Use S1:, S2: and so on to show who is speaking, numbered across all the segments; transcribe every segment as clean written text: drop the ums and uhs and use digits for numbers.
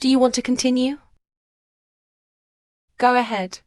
S1: Do you want to continue? Go ahead.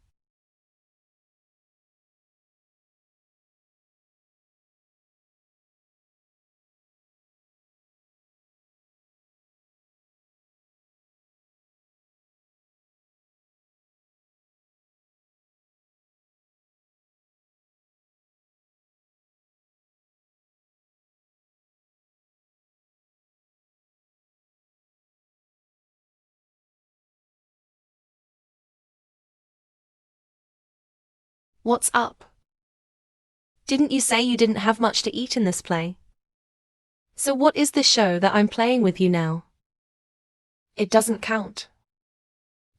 S1: What's up? Didn't you say you didn't have much to eat in this play? So what is this show that I'm playing with you now? It doesn't count.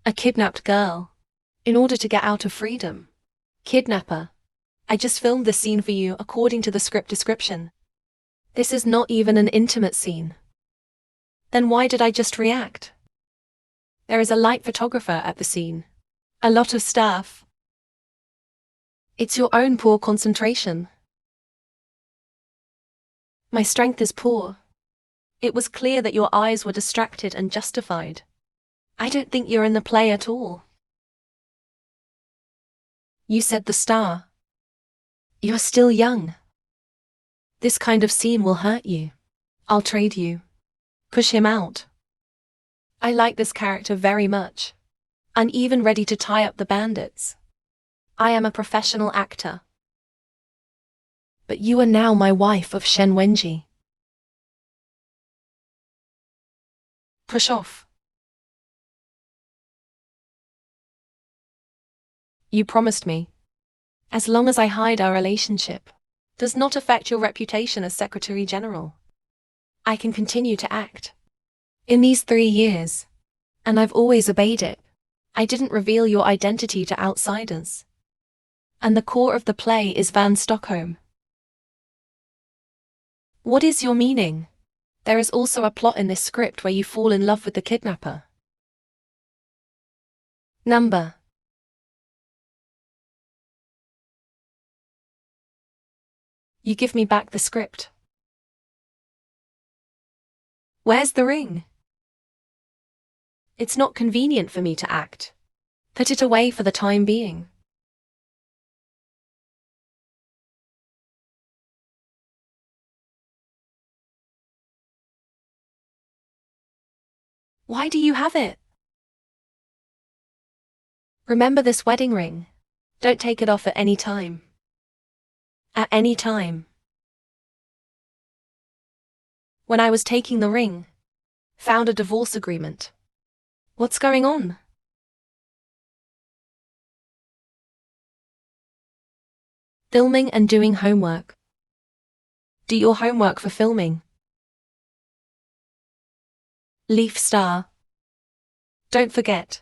S1: A kidnapped girl. In order to get out of freedom. Kidnapper. I just filmed the scene for you according to the script description. This is not even an intimate scene. Then why did I just react? There is a light photographer at the scene. A lot of staff. It's your own poor concentration. My strength is poor. It was clear that your eyes were distracted and justified. I don't think you're in the play at all. You said the star. You're still young. This kind of scene will hurt you. I'll trade you. Push him out. I like this character very much. I'm even ready to tie up the bandits. I am a professional actor. But you are now my wife of Shen Wenji. Push off. You promised me. As long as I hide our relationship, does not affect your reputation as Secretary General. I can continue to act. In these 3 years, and I've always obeyed it, I didn't reveal your identity to outsiders. And the core of the play is Van Stockholm. What is your meaning? There is also a plot in this script where you fall in love with the kidnapper. Number. You give me back the script. Where's the ring? It's not convenient for me to act. Put it away for the time being. Why do you have it? Remember this wedding ring. Don't take it off at any time. At any time. When I was taking the ring, found a divorce agreement. What's going on? Filming and doing homework. Do your homework for filming. Leaf star. Don't forget.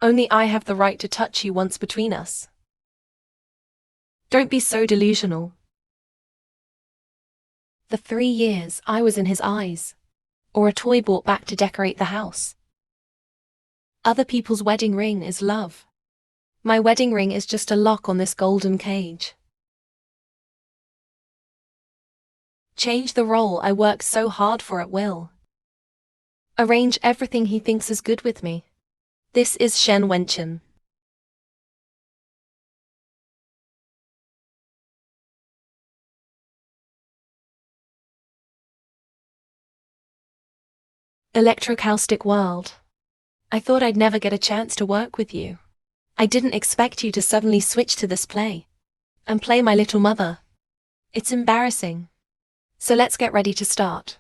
S1: Only I have the right to touch you once between us. Don't be so delusional. The 3 years I was in his eyes. Or a toy bought back to decorate the house. Other people's wedding ring is love. My wedding ring is just a lock on this golden cage. Change the role I worked so hard for at will. Arrange everything he thinks is good with me. This is Shen Wenchen. Electrocaustic world. I thought I'd never get a chance to work with you. I didn't expect you to suddenly switch to this play. And play my little mother. It's embarrassing. So let's get ready to start.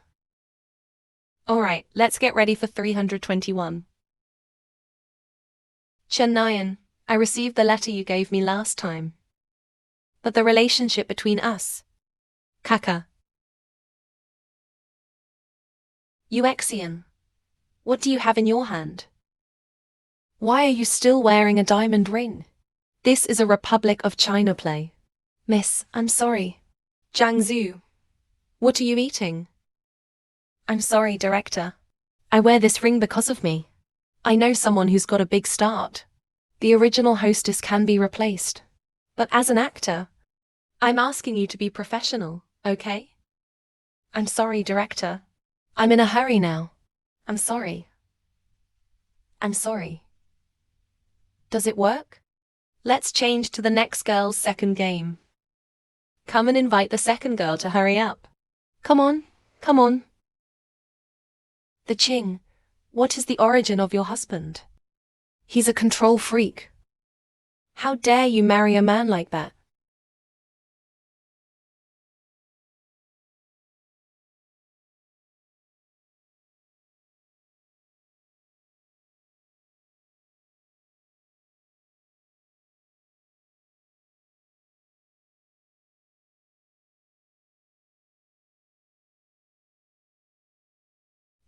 S1: Alright, let's get ready for 321. Shen Nian, I received the letter you gave me last time. But the relationship between us. Kaka. Yuexian. What do you have in your hand? Why are you still wearing a diamond ring? This is a Republic of China play. Miss, I'm sorry. Jiangzhu. What are you eating? I'm sorry, director. I wear this ring because of me. I know someone who's got a big start. The original hostess can be replaced. But as an actor, I'm asking you to be professional, okay? I'm sorry, director. I'm in a hurry now. I'm sorry. I'm sorry. Does it work? Let's change to the next girl's second game. Come and invite the second girl to hurry up. Come on, come on. The Qing, what is the origin of your husband? He's a control freak. How dare you marry a man like that?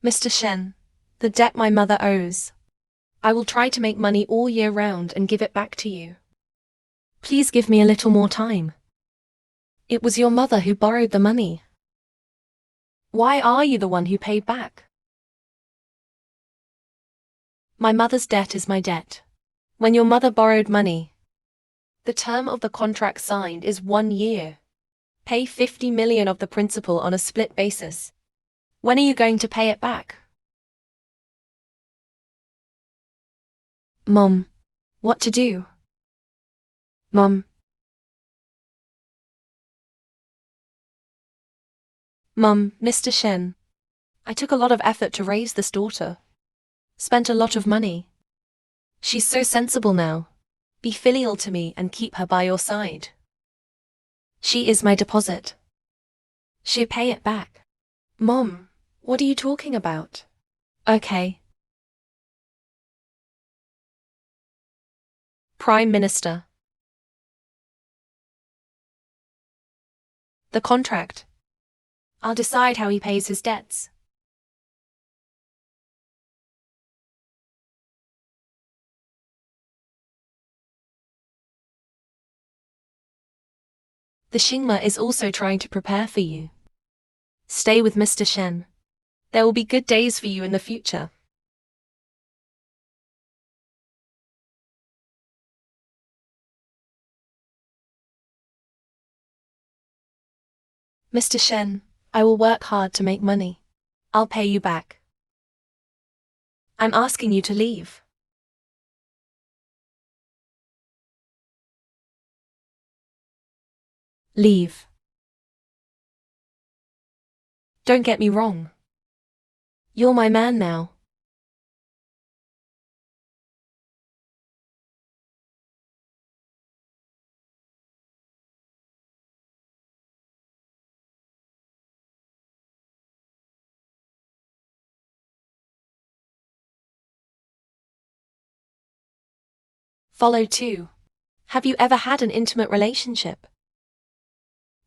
S1: Mr. Shen, the debt my mother owes. I will try to make money all year round and give it back to you. Please give me a little more time. It was your mother who borrowed the money. Why are you the one who paid back? My mother's debt is my debt. When your mother borrowed money, the term of the contract signed is 1 year. Pay 50 million of the principal on a split basis. When are you going to pay it back? Mom, what to do? Mom. Mom, Mr. Shen. I took a lot of effort to raise this daughter. Spent a lot of money. She's so sensible now. Be filial to me and keep her by your side. She is my deposit. She'll pay it back. Mom, what are you talking about? Okay. Prime Minister. The contract. I'll decide how he pays his debts. The Xingma is also trying to prepare for you. Stay with Mr. Shen. There will be good days for you in the future. Mr. Shen, I will work hard to make money. I'll pay you back. I'm asking you to leave. Leave. Don't get me wrong. You're my man now. Follow too. Have you ever had an intimate relationship?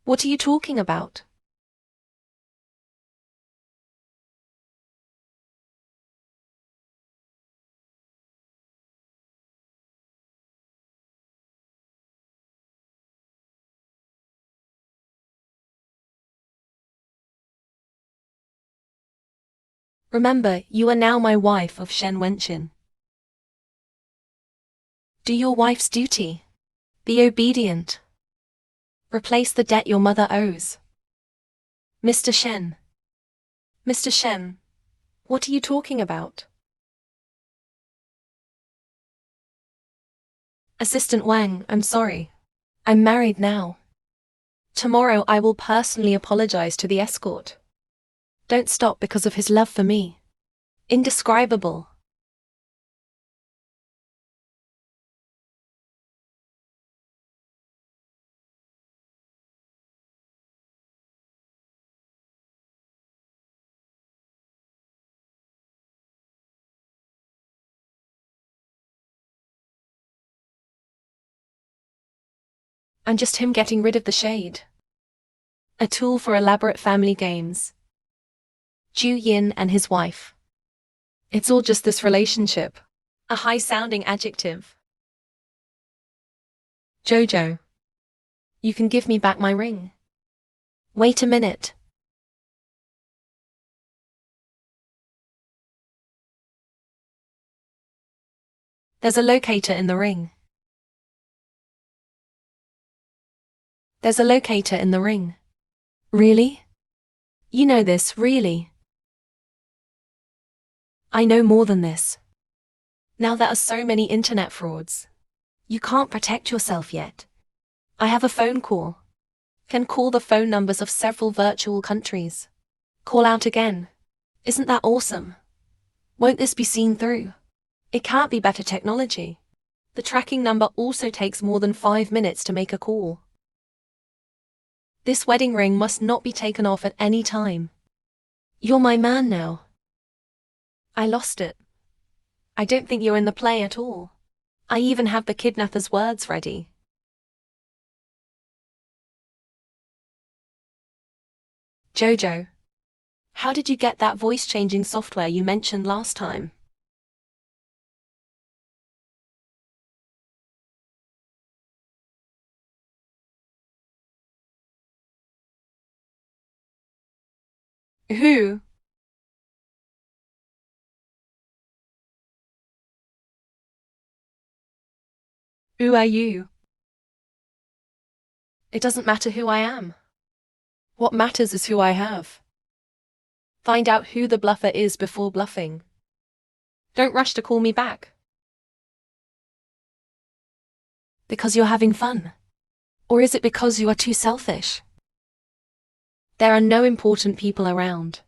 S1: What are you talking about? Remember, you are now my wife of Shen Wenqin. Do your wife's duty. Be obedient. Replace the debt your mother owes. Mr. Shen. Mr. Shen, what are you talking about? Assistant Wang, I'm sorry. I'm married now. Tomorrow I will personally apologize to the escort. Don't stop because of his love for me. Indescribable. I'm just him getting rid of the shade. A tool for elaborate family games. Zhiwen and his wife. It's all just this relationship. A high-sounding adjective. Jojo. You can give me back my ring. Wait a minute. There's a locator in the ring. There's a locator in the ring. Really? You know this, really? I know more than this. Now there are so many internet frauds. You can't protect yourself yet. I have a phone call. Can call the phone numbers of several virtual countries. Call out again. Isn't that awesome? Won't this be seen through? It can't be better technology. The tracking number also takes more than 5 minutes to make a call. This wedding ring must not be taken off at any time. You're my man now. I lost it. I don't think you're in the play at all. I even have the kidnapper's words ready. Jojo, how did you get that voice-changing software you mentioned last time? Who? Who are you? It doesn't matter who I am. What matters is who I have. Find out who the bluffer is before bluffing. Don't rush to call me back. Because you're having fun? Or is it because you are too selfish? There are no important people around.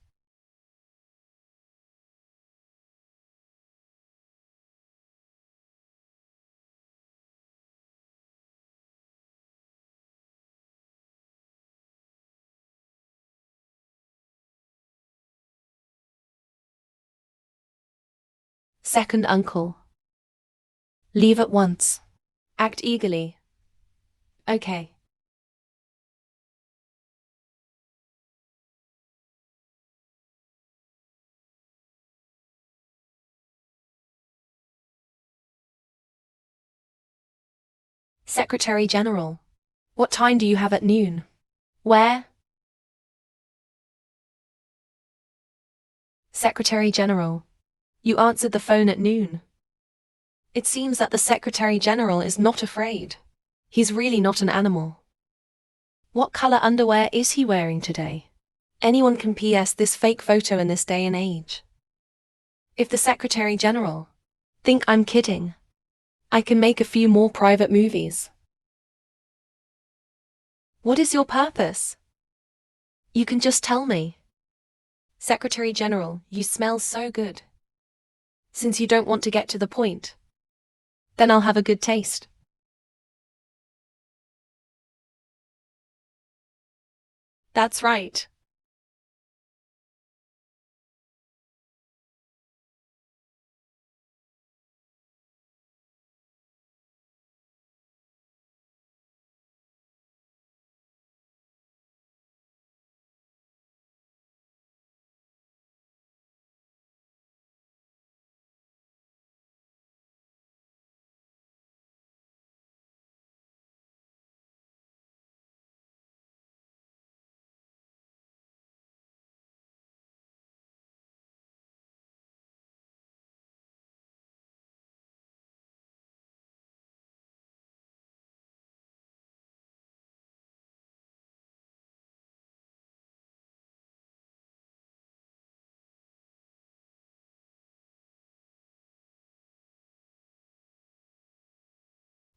S1: Second uncle. Leave at once. Act eagerly. Okay. Secretary General. What time do you have at noon? Where? Secretary General. You answered the phone at noon. It seems that the Secretary General is not afraid. He's really not an animal. What color underwear is he wearing today? Anyone can PS this fake photo in this day and age. If the Secretary General think I'm kidding, I can make a few more private movies. What is your purpose? You can just tell me. Secretary General, you smell so good. Since you don't want to get to the point, then I'll have a good taste. That's right.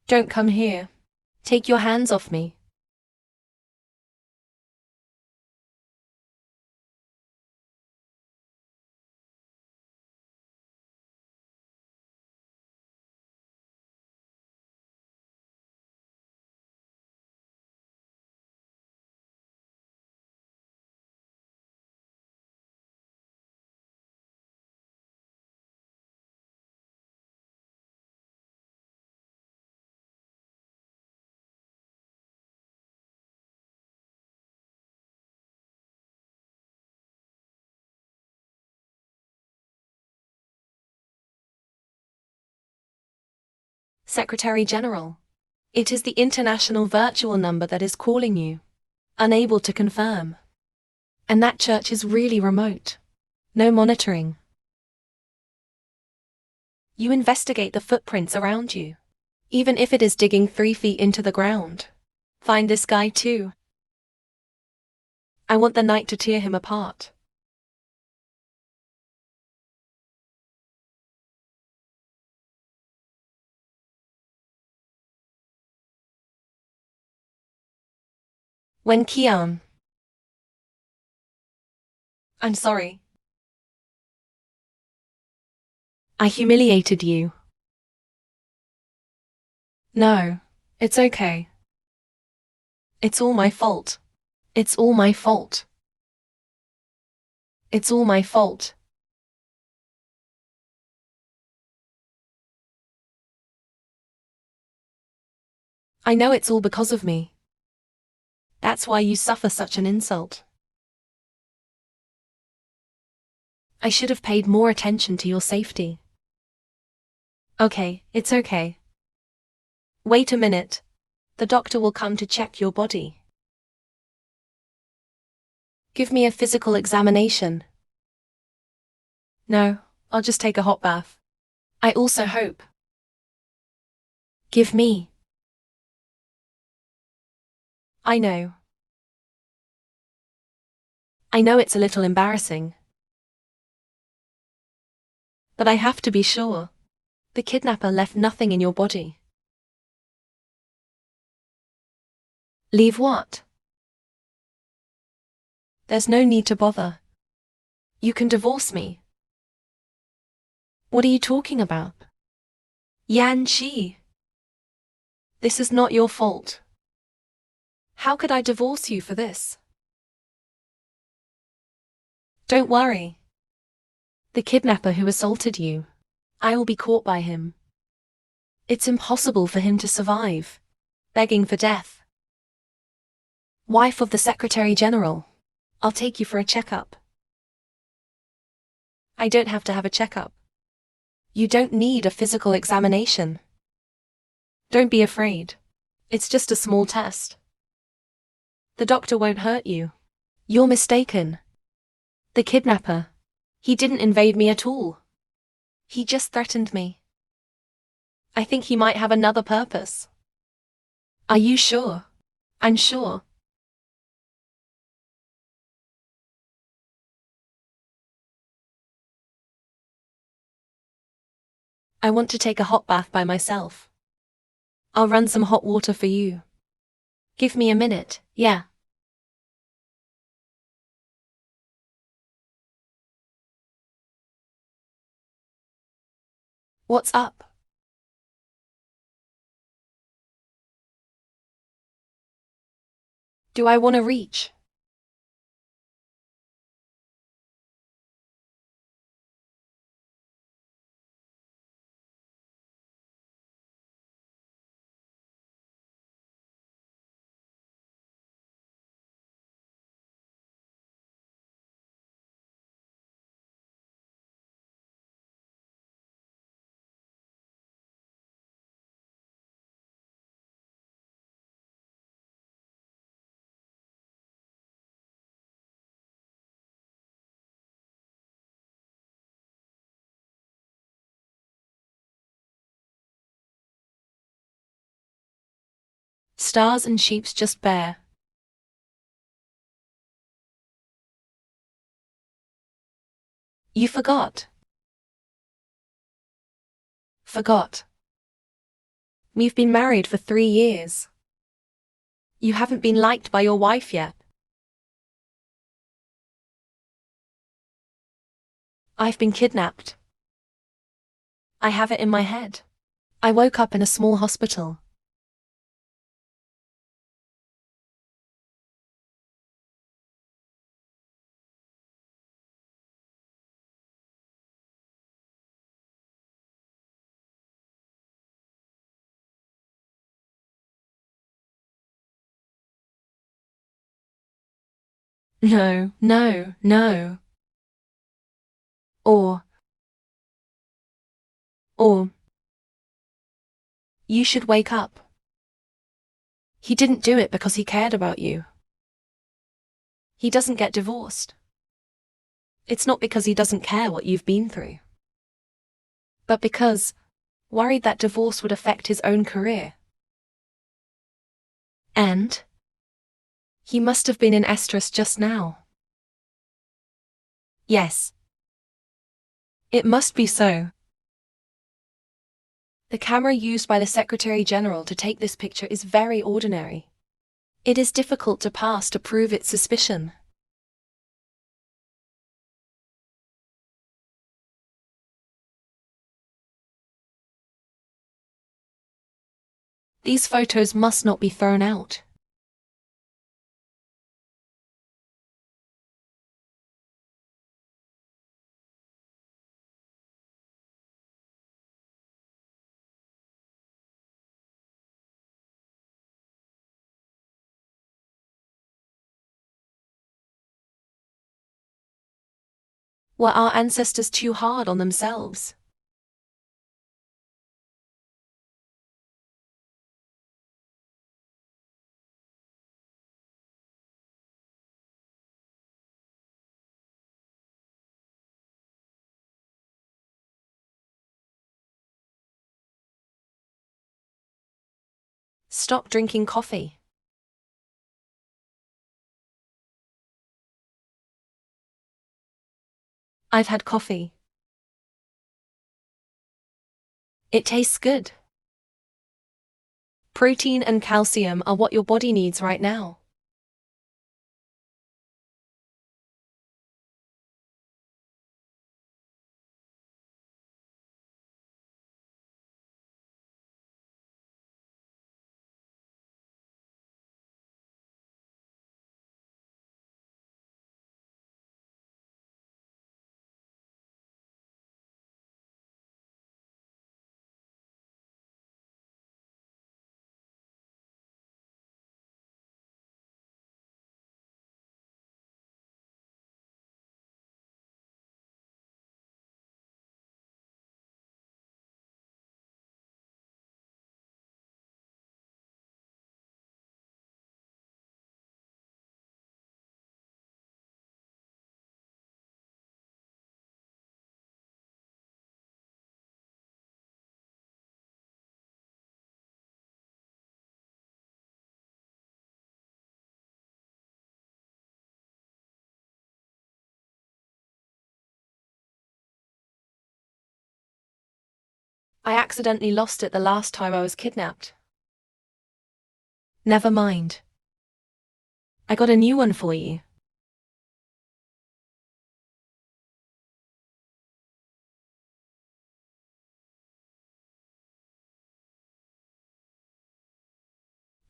S1: Don't come here. Take your hands off me. Secretary General. It is the international virtual number that is calling you. Unable to confirm. And that church is really remote. No monitoring. You investigate the footprints around you. Even if it is digging 3 feet into the ground. Find this guy too. I want the night to tear him apart. When Kian. I'm sorry. I humiliated you. No, it's okay. It's all my fault. It's all my fault. It's all my fault. I know it's all because of me. That's why you suffer such an insult. I should have paid more attention to your safety. Okay, it's okay. Wait a minute. The doctor will come to check your body. Give me a physical examination. No, I'll just take a hot bath. I also hope. Give me. I know. I know it's a little embarrassing. But I have to be sure. The kidnapper left nothing in your body. Leave what? There's no need to bother. You can divorce me. What are you talking about? Yan Shi. This is not your fault. How could I divorce you for this? Don't worry. The kidnapper who assaulted you, I will be caught by him. It's impossible for him to survive, begging for death. Wife of the Secretary General, I'll take you for a checkup. I don't have to have a checkup. You don't need a physical examination. Don't be afraid. It's just a small test. The doctor won't hurt you. You're mistaken. The kidnapper, he didn't invade me at all. He just threatened me. I think he might have another purpose. Are you sure? I'm sure. I want to take a hot bath by myself. I'll run some hot water for you. Give me a minute, yeah. What's up? Do I want to reach? Stars and sheeps just bare. You forgot. Forgot. We've been married for 3 years. You haven't been liked by your wife yet. I've been kidnapped. I have it in my head. I woke up in a small hospital. No, no, no. Or, you should wake up. He didn't do it because he cared about you. He doesn't get divorced. It's not because he doesn't care what you've been through, but because worried that divorce would affect his own career. And he must have been in estrus just now. Yes. It must be so. The camera used by the Secretary General to take this picture is very ordinary. It is difficult to pass to prove its suspicion. These photos must not be thrown out. Were our ancestors too hard on themselves? Stop drinking coffee. I've had coffee. It tastes good. Protein and calcium are what your body needs right now. I accidentally lost it the last time I was kidnapped. Never mind. I got a new one for you.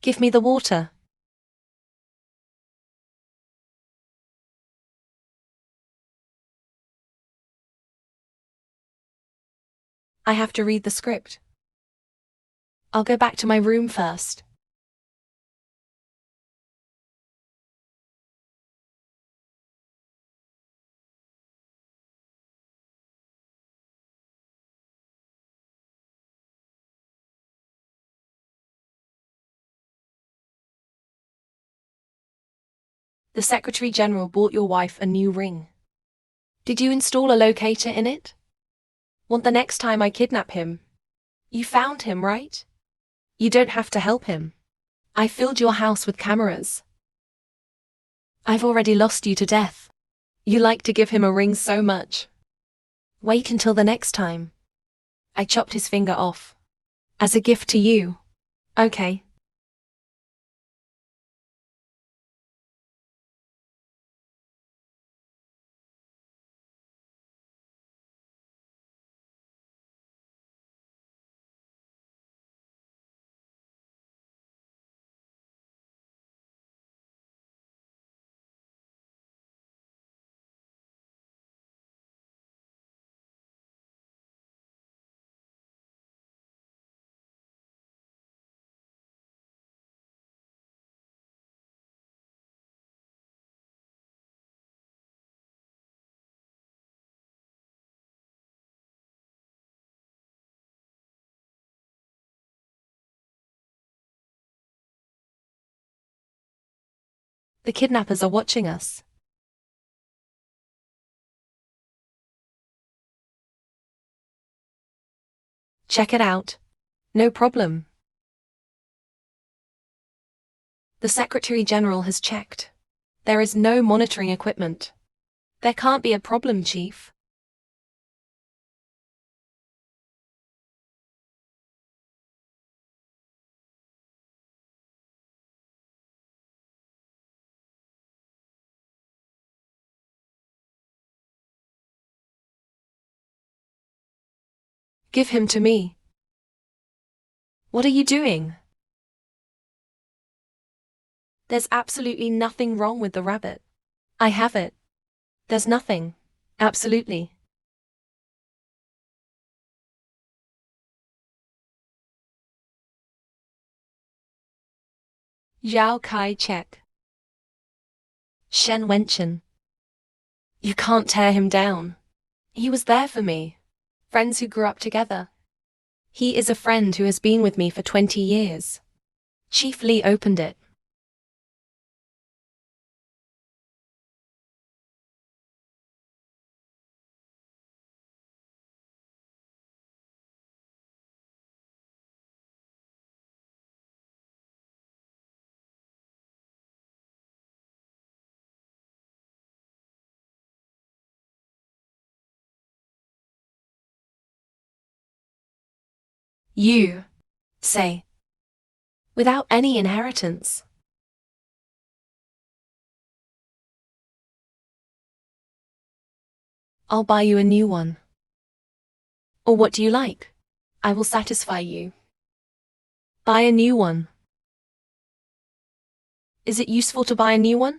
S1: Give me the water. I have to read the script. I'll go back to my room first. The Secretary General bought your wife a new ring. Did you install a locator in it? Want the next time I kidnap him? You found him, right? You don't have to help him. I filled your house with cameras. I've already lost you to death. You like to give him a ring so much. Wait until the next time. I chopped his finger off. As a gift to you. Okay. The kidnappers are watching us. Check it out. No problem. The Secretary General has checked. There is no monitoring equipment. There can't be a problem, Chief. Give him to me. What are you doing? There's absolutely nothing wrong with the rabbit. I have it. There's nothing. Absolutely. Zhao Kai check. Shen Wenchen. You can't tear him down. He was there for me. Friends who grew up together. He is a friend who has been with me for 20 years. Chief Li opened it. You say. Without any inheritance. I'll buy you a new one. Or what do you like? I will satisfy you. Buy a new one. Is it useful to buy a new one?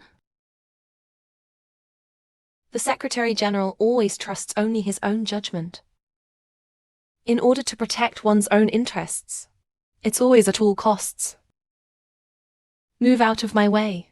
S1: The Secretary General always trusts only his own judgment. In order to protect one's own interests, it's always at all costs. Move out of my way.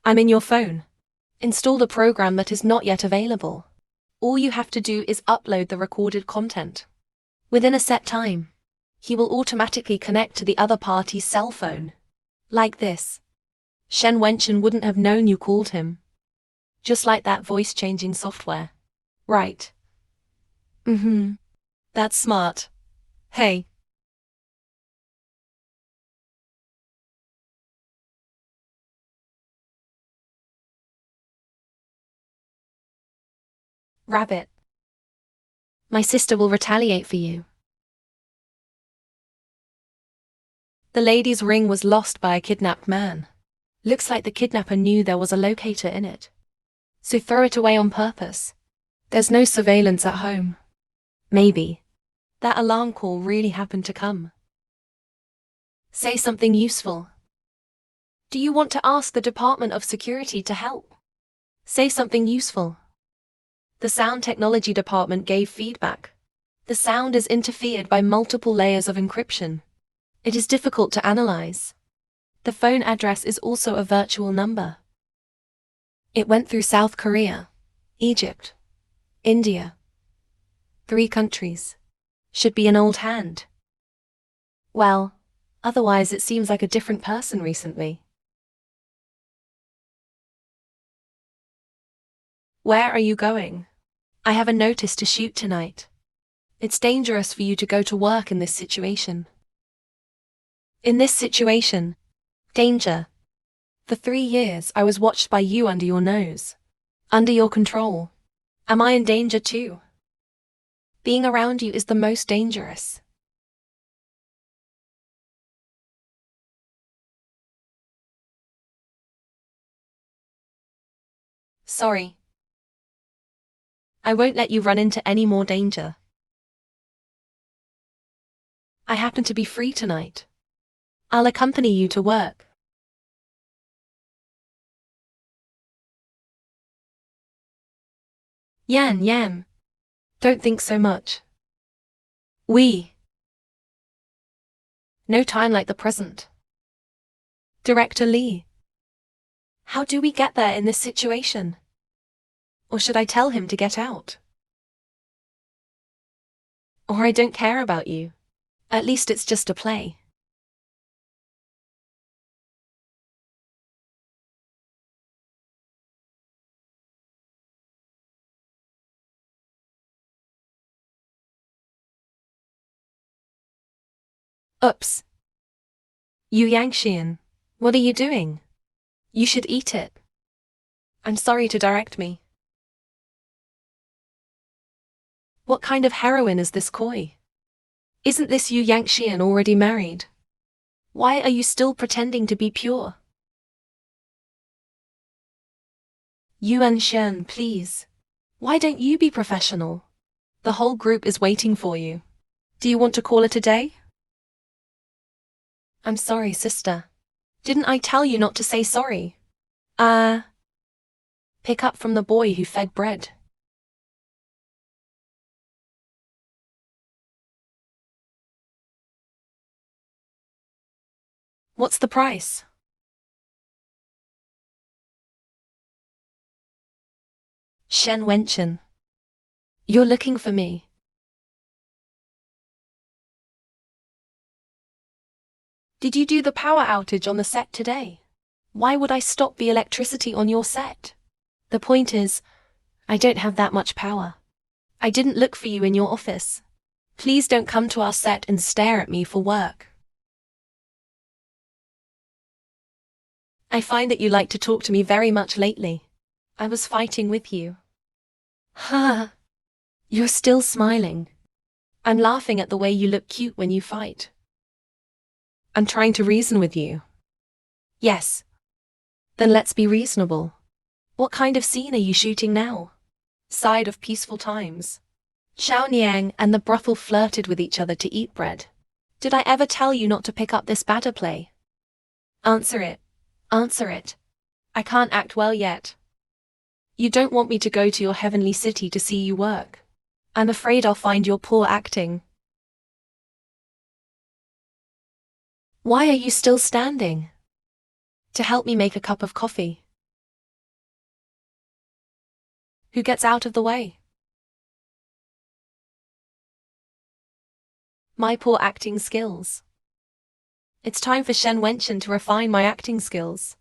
S1: I'm in your phone. Install the program that is not yet available. All you have to do is upload the recorded content. Within a set time, he will automatically connect to the other party's cell phone. Like this. Shen Wenchen wouldn't have known you called him. Just like that voice-changing software. Right. That's smart. Hey. Rabbit. My sister will retaliate for you. The lady's ring was lost by a kidnapped man. Looks like the kidnapper knew there was a locator in it. So throw it away on purpose. There's no surveillance at home. Maybe. That alarm call really happened to come. Say something useful. Do you want to ask the Department of Security to help? Say something useful. The Sound Technology Department gave feedback. The sound is interfered by multiple layers of encryption. It is difficult to analyze. The phone address is also a virtual number. It went through South Korea, Egypt, India. 3 countries. Should be an old hand. Well, otherwise it seems like a different person recently. Where are you going? I have a notice to shoot tonight. It's dangerous for you to go to work in this situation. In this situation. Danger. For 3 years I was watched by you under your nose. Under your control. Am I in danger too? Being around you is the most dangerous. Sorry. I won't let you run into any more danger. I happen to be free tonight. I'll accompany you to work. Yan. Don't think so much. No time like the present. Director Lee. How do we get there in this situation? Or should I tell him to get out? Or I don't care about you. At least it's just a play. Oops. Yuwang, what are you doing? You should eat it. I'm sorry to direct me. What kind of heroine is this koi? Isn't this Yuwang already married? Why are you still pretending to be pure? Yuan, please. Why don't you be professional? The whole group is waiting for you. Do you want to call it a day? I'm sorry, sister. Didn't I tell you not to say sorry? Pick up from the boy who fed bread. What's the price? Wenchen. You're looking for me. Did you do the power outage on the set today? Why would I stop the electricity on your set? The point is, I don't have that much power. I didn't look for you in your office. Please don't come to our set and stare at me for work. I find that you like to talk to me very much lately. I was fighting with you. Ha! You're still smiling. I'm laughing at the way you look cute when you fight. I'm trying to reason with you. Yes. Then let's be reasonable. What kind of scene are you shooting now? Side of peaceful times. Xiaoniang and the brothel flirted with each other to eat bread. Did I ever tell you not to pick up this batter play? Answer it. Answer it. I can't act well yet. You don't want me to go to your heavenly city to see you work. I'm afraid I'll find you're poor acting. Why are you still standing? To help me make a cup of coffee. Who gets out of the way? My poor acting skills. It's time for Wenchen to refine my acting skills.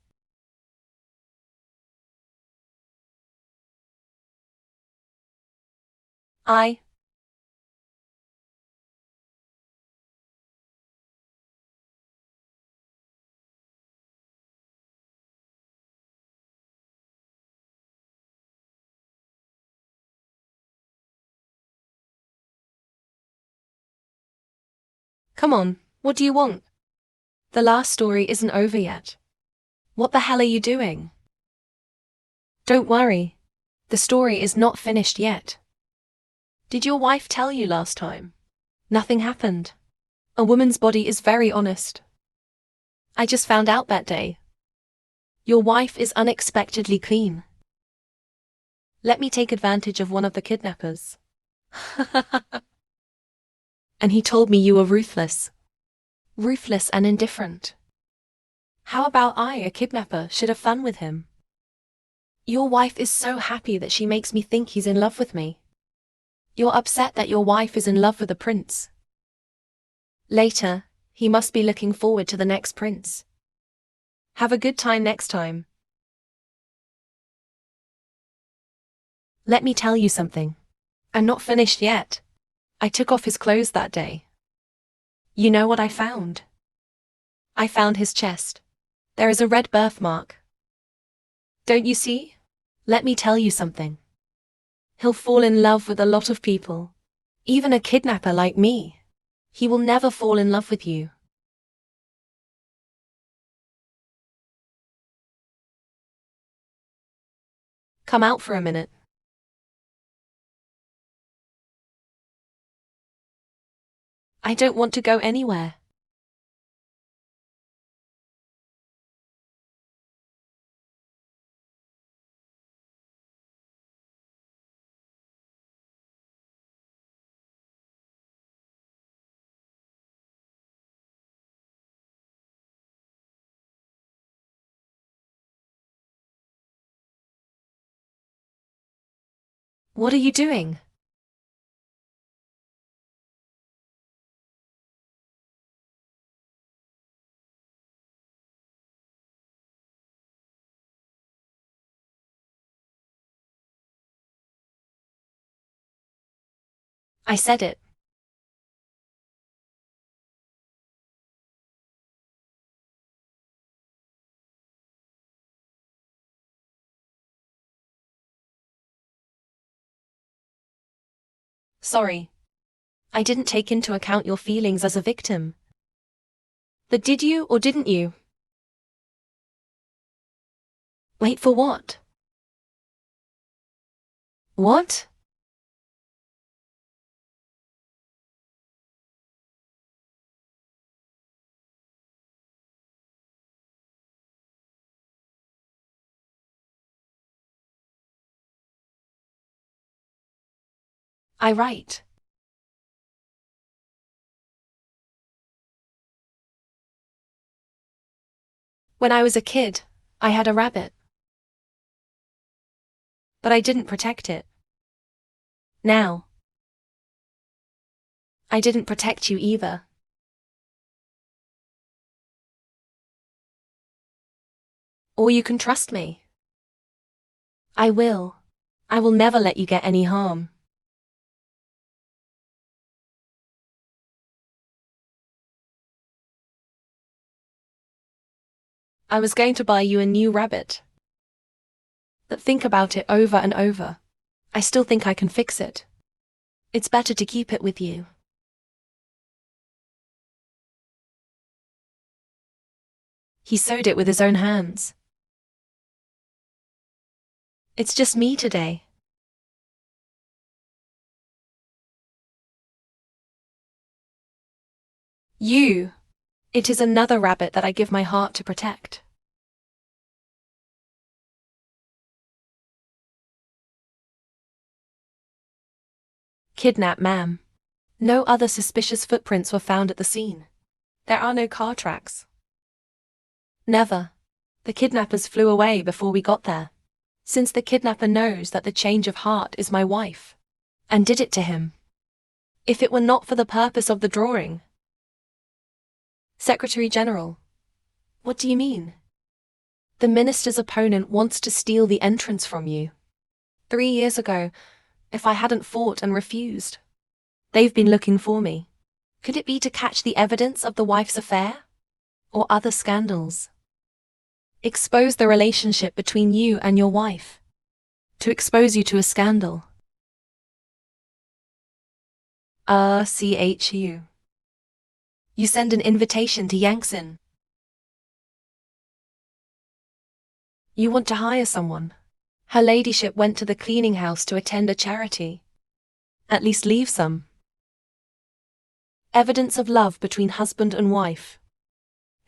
S1: Come on, what do you want? The last story isn't over yet. What the hell are you doing? Don't worry. The story is not finished yet. Did your wife tell you last time? Nothing happened. A woman's body is very honest. I just found out that day. Your wife is unexpectedly clean. Let me take advantage of one of the kidnappers. And he told me you were ruthless. Ruthless and indifferent. How about I, a kidnapper, should have fun with him? Your wife is so happy that she makes me think he's in love with me. You're upset that your wife is in love with a prince. Later, he must be looking forward to the next prince. Have a good time next time. Let me tell you something. I'm not finished yet. I took off his clothes that day. You know what I found? I found his chest. There is a red birthmark. Don't you see? Let me tell you something. He'll fall in love with a lot of people. Even a kidnapper like me. He will never fall in love with you. Come out for a minute. I don't want to go anywhere. What are you doing? I said it. Sorry. I didn't take into account your feelings as a victim. But did you or didn't you? Wait for what? What? I write. When I was a kid, I had a rabbit. But I didn't protect it. Now, I didn't protect you either. Or you can trust me. I will. I will never let you get any harm. I was going to buy you a new rabbit. But think about it over and over. I still think I can fix it. It's better to keep it with you. He sewed it with his own hands. It's just me today. You. It is another rabbit that I give my heart to protect. Kidnap, ma'am. No other suspicious footprints were found at the scene. There are no car tracks. Never. The kidnappers flew away before we got there. Since the kidnapper knows that the change of heart is my wife, and did it to him. If it were not for the purpose of the drawing. Secretary General. What do you mean? The minister's opponent wants to steal the entrance from you. 3 years ago, if I hadn't fought and refused. They've been looking for me. Could it be to catch the evidence of the wife's affair? Or other scandals? Expose the relationship between you and your wife. To expose you to a scandal. CHU. You send an invitation to Yangtze. You want to hire someone. Her ladyship went to the cleaning house to attend a charity. At least leave some. Evidence of love between husband and wife.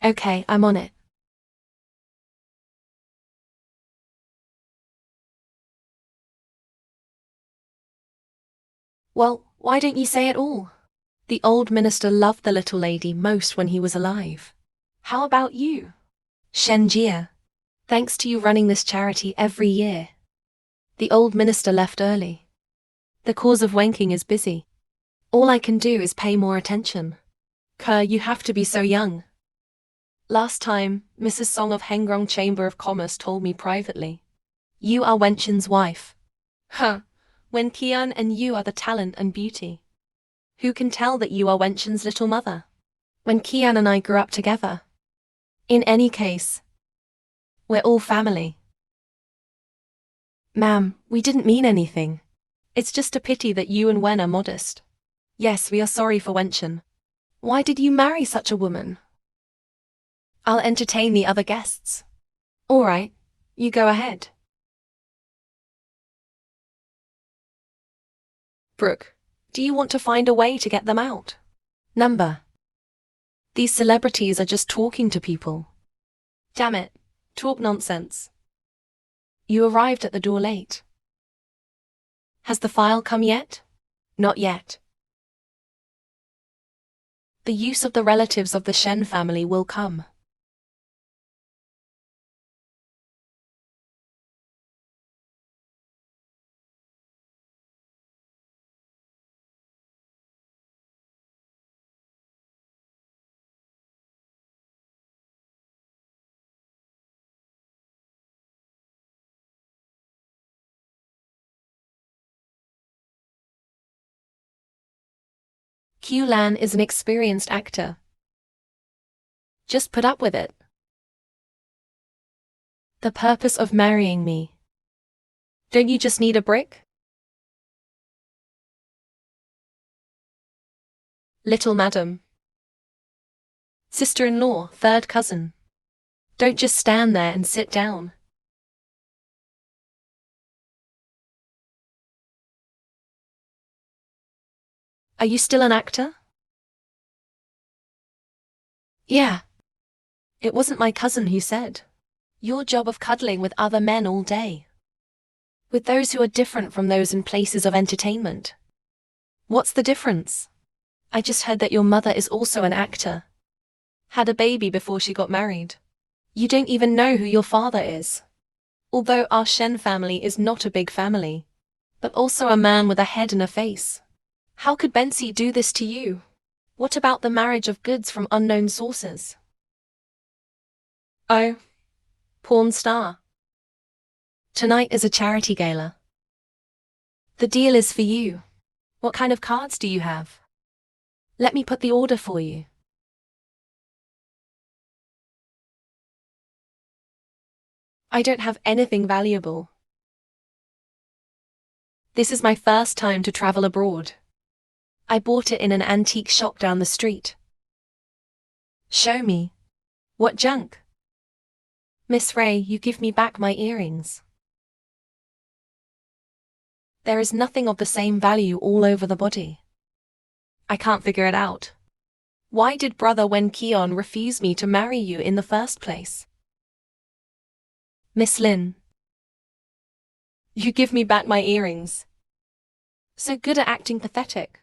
S1: Okay, I'm on it. Well, why don't you say it all? The old minister loved the little lady most when he was alive. How about you? Shen Jia. Thanks to you running this charity every year. The old minister left early. The cause of wanking is busy. All I can do is pay more attention. You have to be so young. Last time, Mrs. Song of Hengrong Chamber of Commerce told me privately. You are Wenchen's wife. When Qian and you are the talent and beauty. Who can tell that you are Wenchen's little mother? When Qian and I grew up together. In any case, we're all family. Ma'am, we didn't mean anything. It's just a pity that you and Wen are modest. Yes, we are sorry for Wenchen. Why did you marry such a woman? I'll entertain the other guests. All right, you go ahead. Brooke, do you want to find a way to get them out? Number. These celebrities are just talking to people. Damn it, talk nonsense. You arrived at the door late. Has the file come yet? Not yet. The use of the relatives of the Shen family will come. Q Lan is an experienced actor. Just put up with it. The purpose of marrying me. Don't you just need a brick? Little madam. Sister-in-law, third cousin. Don't just stand there and sit down. Are you still an actor? Yeah. It wasn't my cousin who said. Your job of cuddling with other men all day. With those who are different from those in places of entertainment. What's the difference? I just heard that your mother is also an actor. Had a baby before she got married. You don't even know who your father is. Although our Shen family is not a big family, but also a man with a head and a face. How could Bensi do this to you? What about the marriage of goods from unknown sources? Oh, porn star. Tonight is a charity gala. The deal is for you. What kind of cards do you have? Let me put the order for you. I don't have anything valuable. This is my first time to travel abroad. I bought it in an antique shop down the street. Show me. What junk? Miss Ray, you give me back my earrings. There is nothing of the same value all over the body. I can't figure it out. Why did brother Wen Keon refuse me to marry you in the first place? Miss Lin. You give me back my earrings. So good at acting pathetic.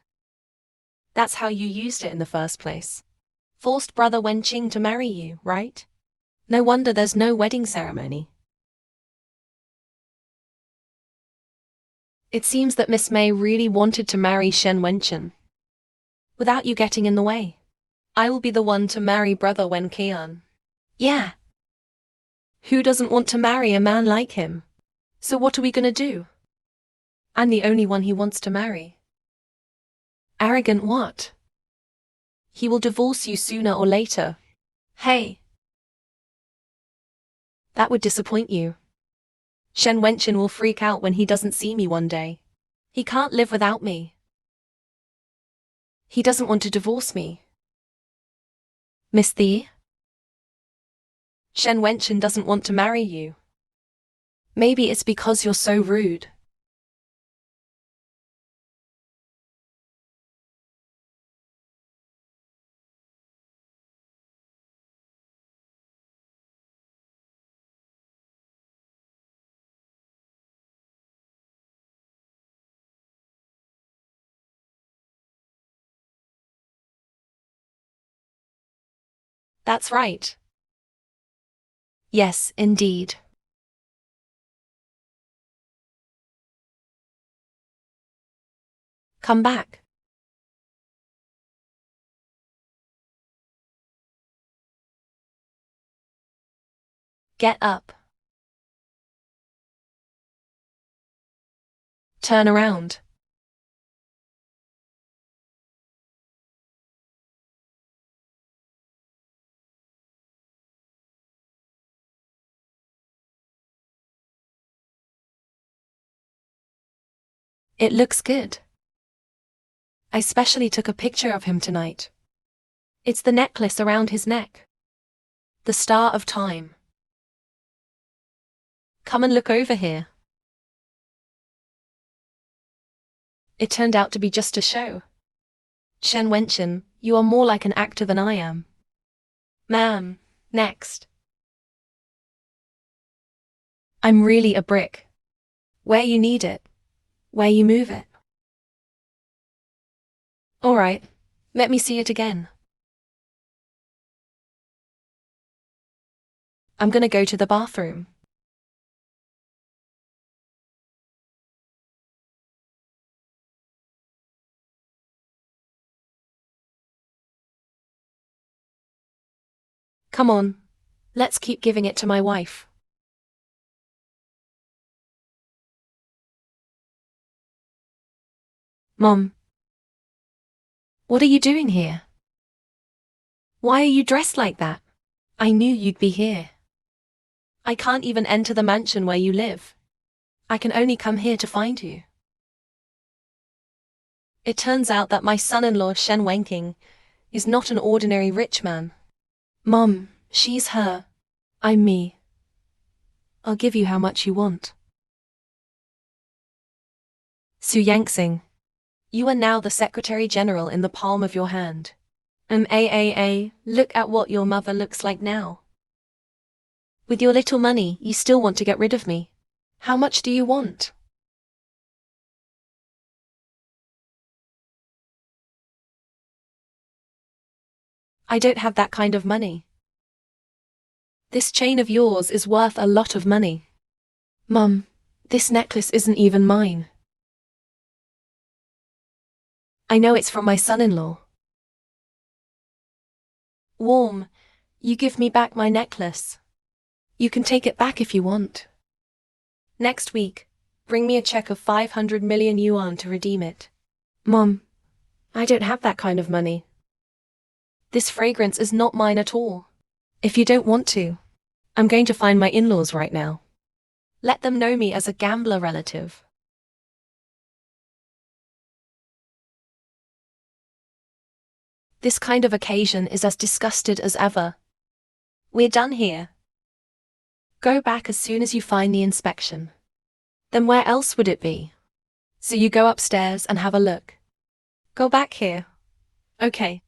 S1: That's how you used it in the first place. Forced brother Wen Qing to marry you, right? No wonder there's no wedding ceremony. It seems that Miss May really wanted to marry Shen Wenchen. Without you getting in the way. I will be the one to marry brother Wen Kean. Yeah. Who doesn't want to marry a man like him? So what are we gonna do? I'm the only one he wants to marry. Arrogant what? He will divorce you sooner or later. Hey. That would disappoint you. Shen Wenchen will freak out when he doesn't see me one day. He can't live without me. He doesn't want to divorce me. Miss Thee? Shen Wenchen doesn't want to marry you. Maybe it's because you're so rude. That's right. Yes, indeed. Come back. Get up. Turn around. It looks good. I specially took a picture of him tonight. It's the necklace around his neck. The Star of Time. Come and look over here. It turned out to be just a show. Shen Wenchen, you are more like an actor than I am. Ma'am, next. I'm really a brick. Where you need it. Where you move it. Alright, let me see it again. I'm gonna go to the bathroom. Come on, let's keep giving it to my wife. Mom. What are you doing here? Why are you dressed like that? I knew you'd be here. I can't even enter the mansion where you live. I can only come here to find you. It turns out that my son-in-law Shen Wenqing is not an ordinary rich man. Mom, she's her. I'm me. I'll give you how much you want. Su Yangxing. You are now the Secretary General in the palm of your hand. Look at what your mother looks like now. With your little money, you still want to get rid of me. How much do you want? I don't have that kind of money. This chain of yours is worth a lot of money. Mum, this necklace isn't even mine. I know it's from my son-in-law. Warm, you give me back my necklace. You can take it back if you want. Next week, bring me a check of 500 million yuan to redeem it. Mom, I don't have that kind of money. This fragrance is not mine at all. If you don't want to, I'm going to find my in-laws right now. Let them know me as a gambler relative. This kind of occasion is as disgusted as ever. We're done here. Go back as soon as you find the inspection. Then where else would it be? So you go upstairs and have a look. Go back here. Okay.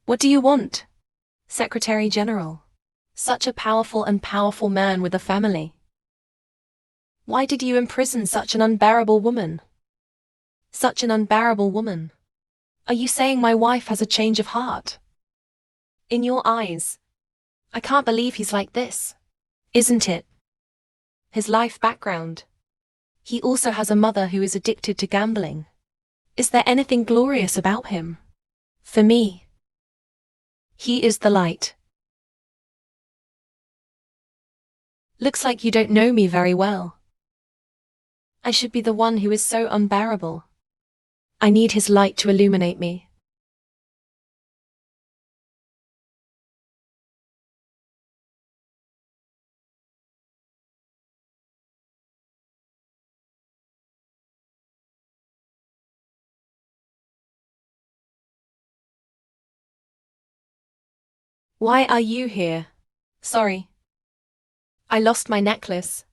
S1: What do you want? Secretary General. Such a powerful man with a family. Why did you imprison such an unbearable woman? Such an unbearable woman. Are you saying my wife has a change of heart? In your eyes. I can't believe he's like this. Isn't it? His life background. He also has a mother who is addicted to gambling. Is there anything glorious about him? For me, he is the light. Looks like you don't know me very well. I should be the one who is so unbearable. I need his light to illuminate me. Why are you here? Sorry. I lost my necklace.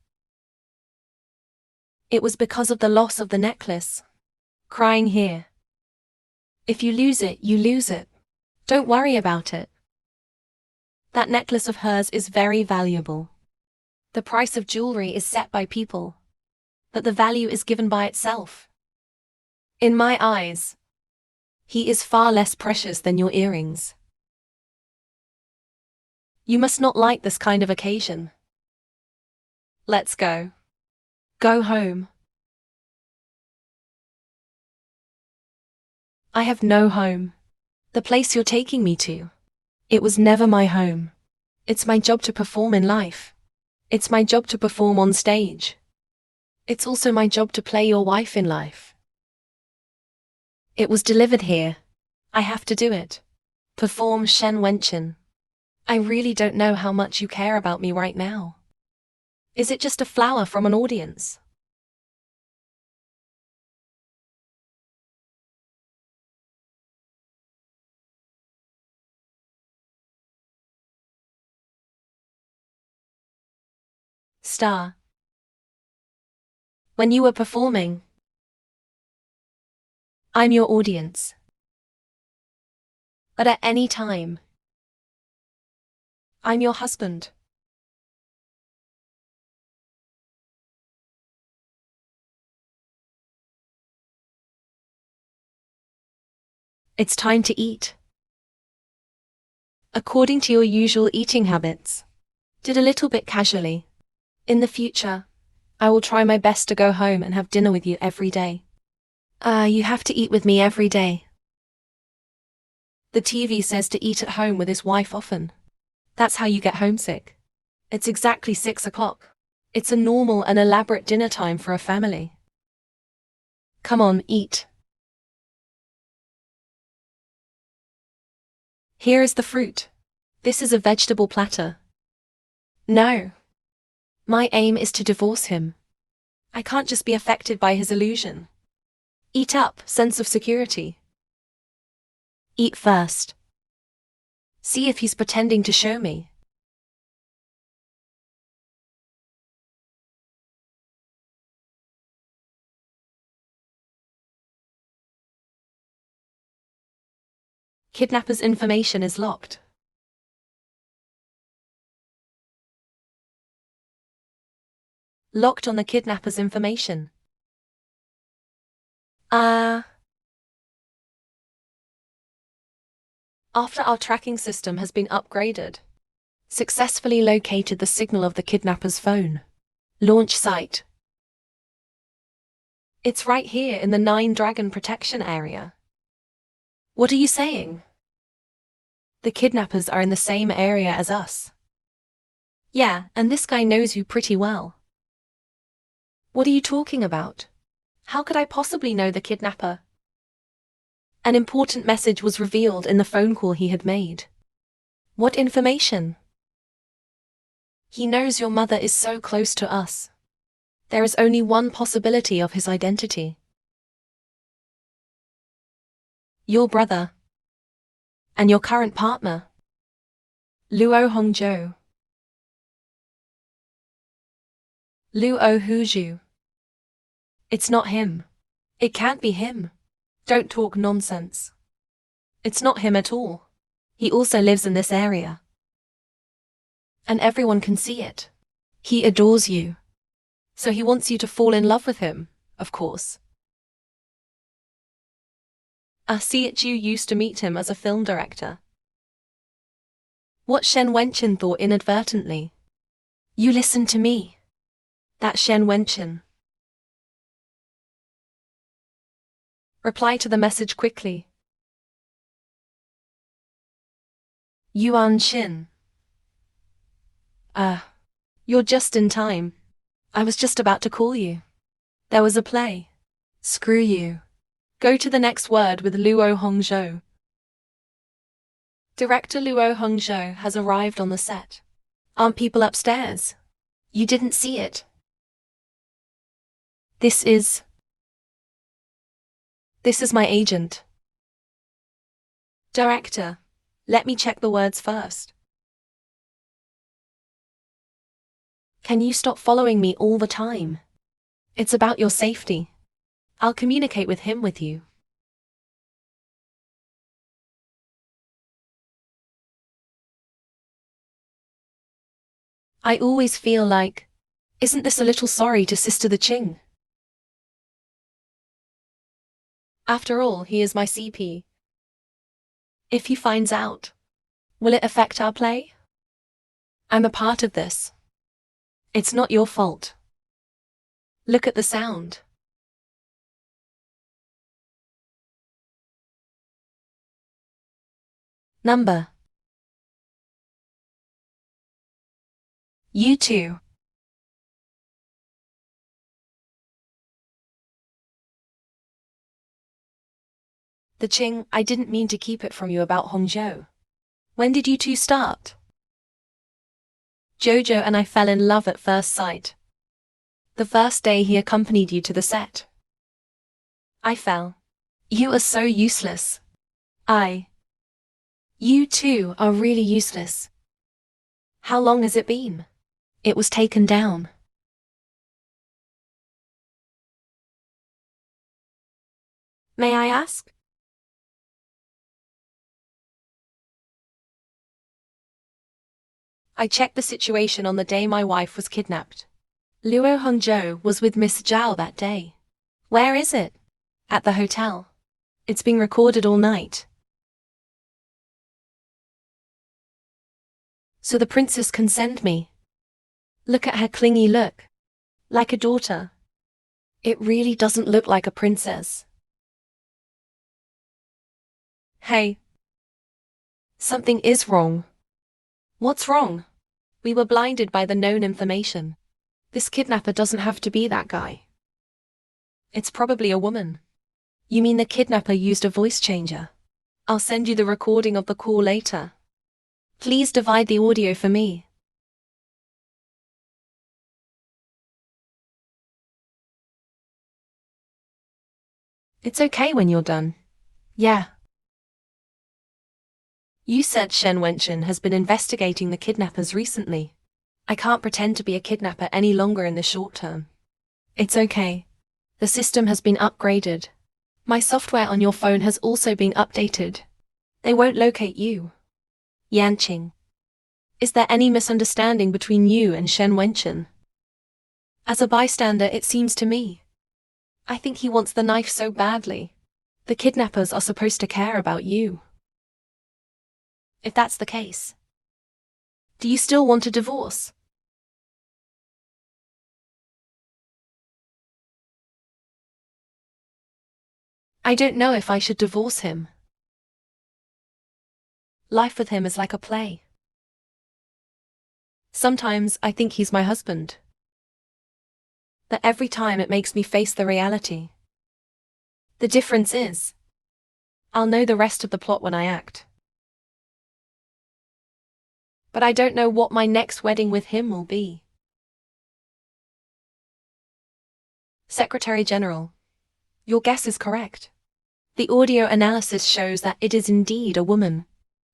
S1: It was because of the loss of the necklace. Crying here. If you lose it, you lose it. Don't worry about it. That necklace of hers is very valuable. The price of jewelry is set by people, but the value is given by itself. In my eyes, he is far less precious than your earrings. You must not like this kind of occasion. Let's go. Go home. I have no home. The place you're taking me to, it was never my home. It's my job to perform in life. It's my job to perform on stage. It's also my job to play your wife in life. It was delivered here. I have to do it. Perform Shen Wenqin. I really don't know how much you care about me right now. Is it just a flower from an audience? Star. When you were performing, I'm your audience. But at any time, I'm your husband. It's time to eat. According to your usual eating habits. Did a little bit casually. In the future, I will try my best to go home and have dinner with you every day. You have to eat with me every day. The TV says to eat at home with his wife often. That's how you get homesick. It's exactly 6 o'clock. It's a normal and elaborate dinner time for a family. Come on, eat. Here is the fruit. This is a vegetable platter. No. My aim is to divorce him. I can't just be affected by his illusion. Eat up, sense of security. Eat first. See if he's pretending to show me. Kidnapper's information is locked. Locked on the kidnapper's information. After our tracking system has been upgraded, successfully located the signal of the kidnapper's phone. Launch site. It's right here in the 9 Dragon protection area. What are you saying? The kidnappers are in the same area as us. Yeah, and this guy knows you pretty well. What are you talking about? How could I possibly know the kidnapper? An important message was revealed in the phone call he had made. What information? He knows your mother is so close to us. There is only one possibility of his identity. Your brother. And your current partner. Luo Hongzhou. Luo Huzhu. It's not him. It can't be him. Don't talk nonsense. It's not him at all. He also lives in this area. And everyone can see it. He adores you. So he wants you to fall in love with him, of course. I see it. You used to meet him as a film director. What Shen Wenchen thought inadvertently. You listen to me. That Shen Wenchen. Reply to the message quickly. Yuan Xin. You're just in time. I was just about to call you. There was a play. Screw you. Go to the next word with Luo Hongzhou. Director Luo Hongzhou has arrived on the set. Aren't people upstairs? You didn't see it. This is my agent. Director, let me check the words first. Can you stop following me all the time? It's about your safety. I'll communicate with him with you. I always feel like, isn't this a little sorry to Sister the Qing? After all, he is my CP. If he finds out, will it affect our play? I'm a part of this. It's not your fault. Look at the sound. Number. You too. The Qing, I didn't mean to keep it from you about Hongzhou. When did you two start? Jojo and I fell in love at first sight. The first day he accompanied you to the set. I fell. You are so useless. You two are really useless. How long has it been? It was taken down. May I ask? I checked the situation on the day my wife was kidnapped. Luo Hongzhou was with Miss Zhao that day. Where is it? At the hotel. It's being recorded all night. So the princess can send me. Look at her clingy look. Like a daughter. It really doesn't look like a princess. Hey. Something is wrong. What's wrong? We were blinded by the known information. This kidnapper doesn't have to be that guy. It's probably a woman. You mean the kidnapper used a voice changer? I'll send you the recording of the call later. Please divide the audio for me. It's okay when you're done. Yeah. You said Shen Wenchen has been investigating the kidnappers recently. I can't pretend to be a kidnapper any longer in the short term. It's okay. The system has been upgraded. My software on your phone has also been updated. They won't locate you. Yanqing. Is there any misunderstanding between you and Shen Wenchen? As a bystander, it seems to me. I think he wants the knife so badly. The kidnappers are supposed to care about you. If that's the case, do you still want a divorce? I don't know if I should divorce him. Life with him is like a play. Sometimes I think he's my husband. But every time it makes me face the reality. The difference is, I'll know the rest of the plot when I act. But I don't know what my next wedding with him will be. Secretary General, your guess is correct. The audio analysis shows that it is indeed a woman.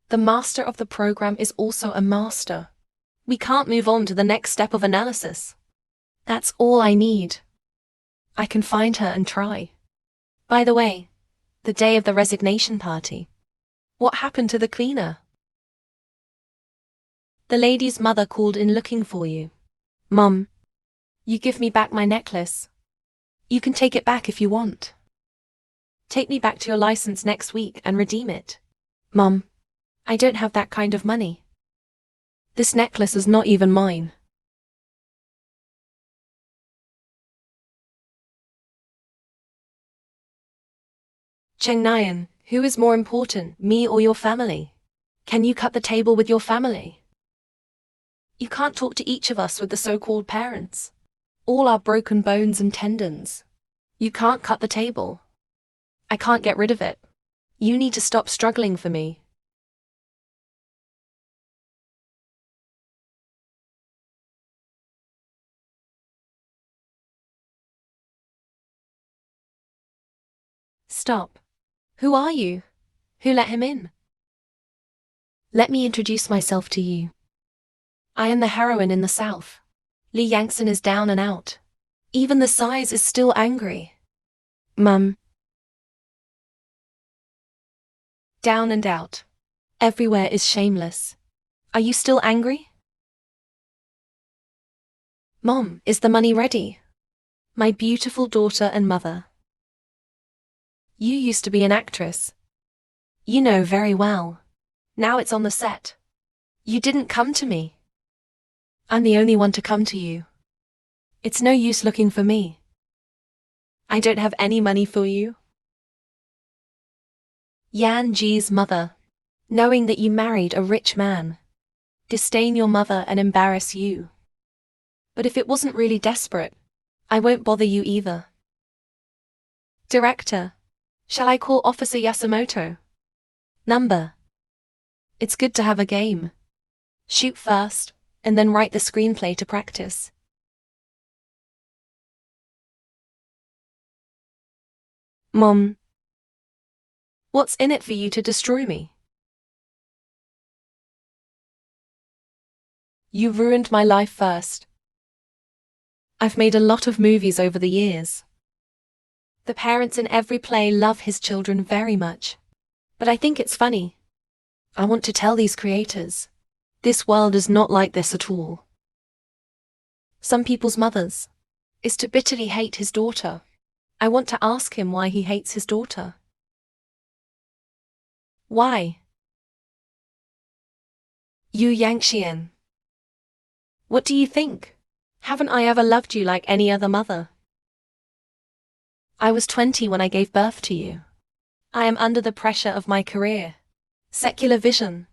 S1: The master of the program is also a master. We can't move on to the next step of analysis. That's all I need. I can find her and try. By the way, the day of the resignation party. What happened to the cleaner? The lady's mother called in looking for you. Mum, you give me back my necklace. You can take it back if you want. Take me back to your license next week and redeem it. Mum, I don't have that kind of money. This necklace is not even mine. Cheng Nian, who is more important, me or your family? Can you cut the table with your family? You can't talk to each of us with the so-called parents. All our broken bones and tendons. You can't cut the table. I can't get rid of it. You need to stop struggling for me. Stop. Who are you? Who let him in? Let me introduce myself to you. I am the heroine in the south. Li Yangtze is down and out. Even the size is still angry. Mum. Down and out. Everywhere is shameless. Are you still angry? Mom, is the money ready? My beautiful daughter and mother. You used to be an actress. You know very well. Now it's on the set. You didn't come to me. I'm the only one to come to you. It's no use looking for me. I don't have any money for you. Yan Ji's mother, knowing that you married a rich man, disdain your mother and embarrass you. But if it wasn't really desperate, I won't bother you either. Director, shall I call Officer Yasumoto? Number. It's good to have a game. Shoot first, and then write the screenplay to practice. Mom. What's in it for you to destroy me? You ruined my life first. I've made a lot of movies over the years. The parents in every play love his children very much. But I think it's funny. I want to tell these creators, this world is not like this at all. Some people's mothers is to bitterly hate his daughter. I want to ask him why he hates his daughter. Why? Yu Yangxian. What do you think? Haven't I ever loved you like any other mother? I was 20 when I gave birth to you. I am under the pressure of my career. Secular vision.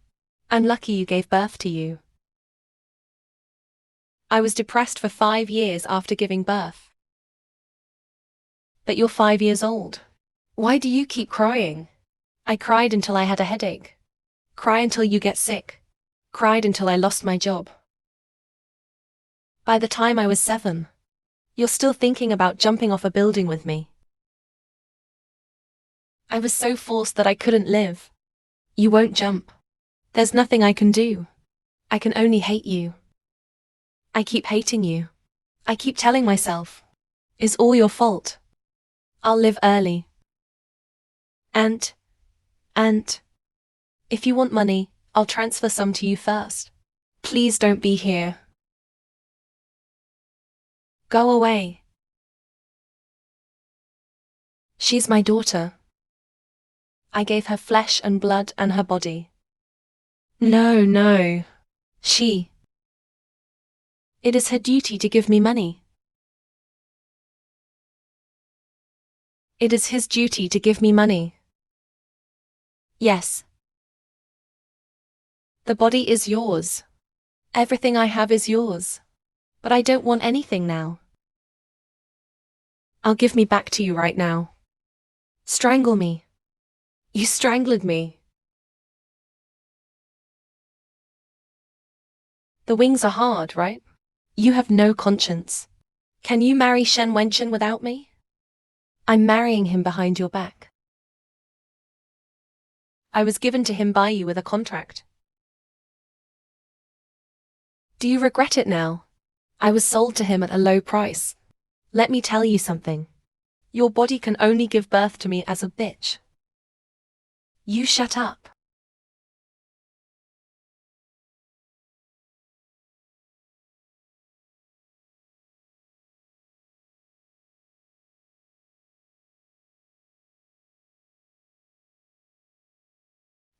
S1: I'm lucky you gave birth to you. I was depressed for 5 years after giving birth. But you're 5 years old. Why do you keep crying? I cried until I had a headache. Cry until you get sick. Cried until I lost my job. By the time I was 7. You're still thinking about jumping off a building with me. I was so forced that I couldn't live. You won't jump. There's nothing I can do. I can only hate you. I keep hating you. I keep telling myself, it's all your fault. I'll live early. And, if you want money, I'll transfer some to you first. Please don't be here. Go away. She's my daughter. I gave her flesh and blood and her body. No. It is her duty to give me money. It is his duty to give me money. Yes. The body is yours. Everything I have is yours. But I don't want anything now. I'll give me back to you right now. Strangle me. You strangled me. The wings are hard, right? You have no conscience. Can you marry Shen Wenchen without me? I'm marrying him behind your back. I was given to him by you with a contract. Do you regret it now? I was sold to him at a low price. Let me tell you something. Your body can only give birth to me as a bitch. You shut up.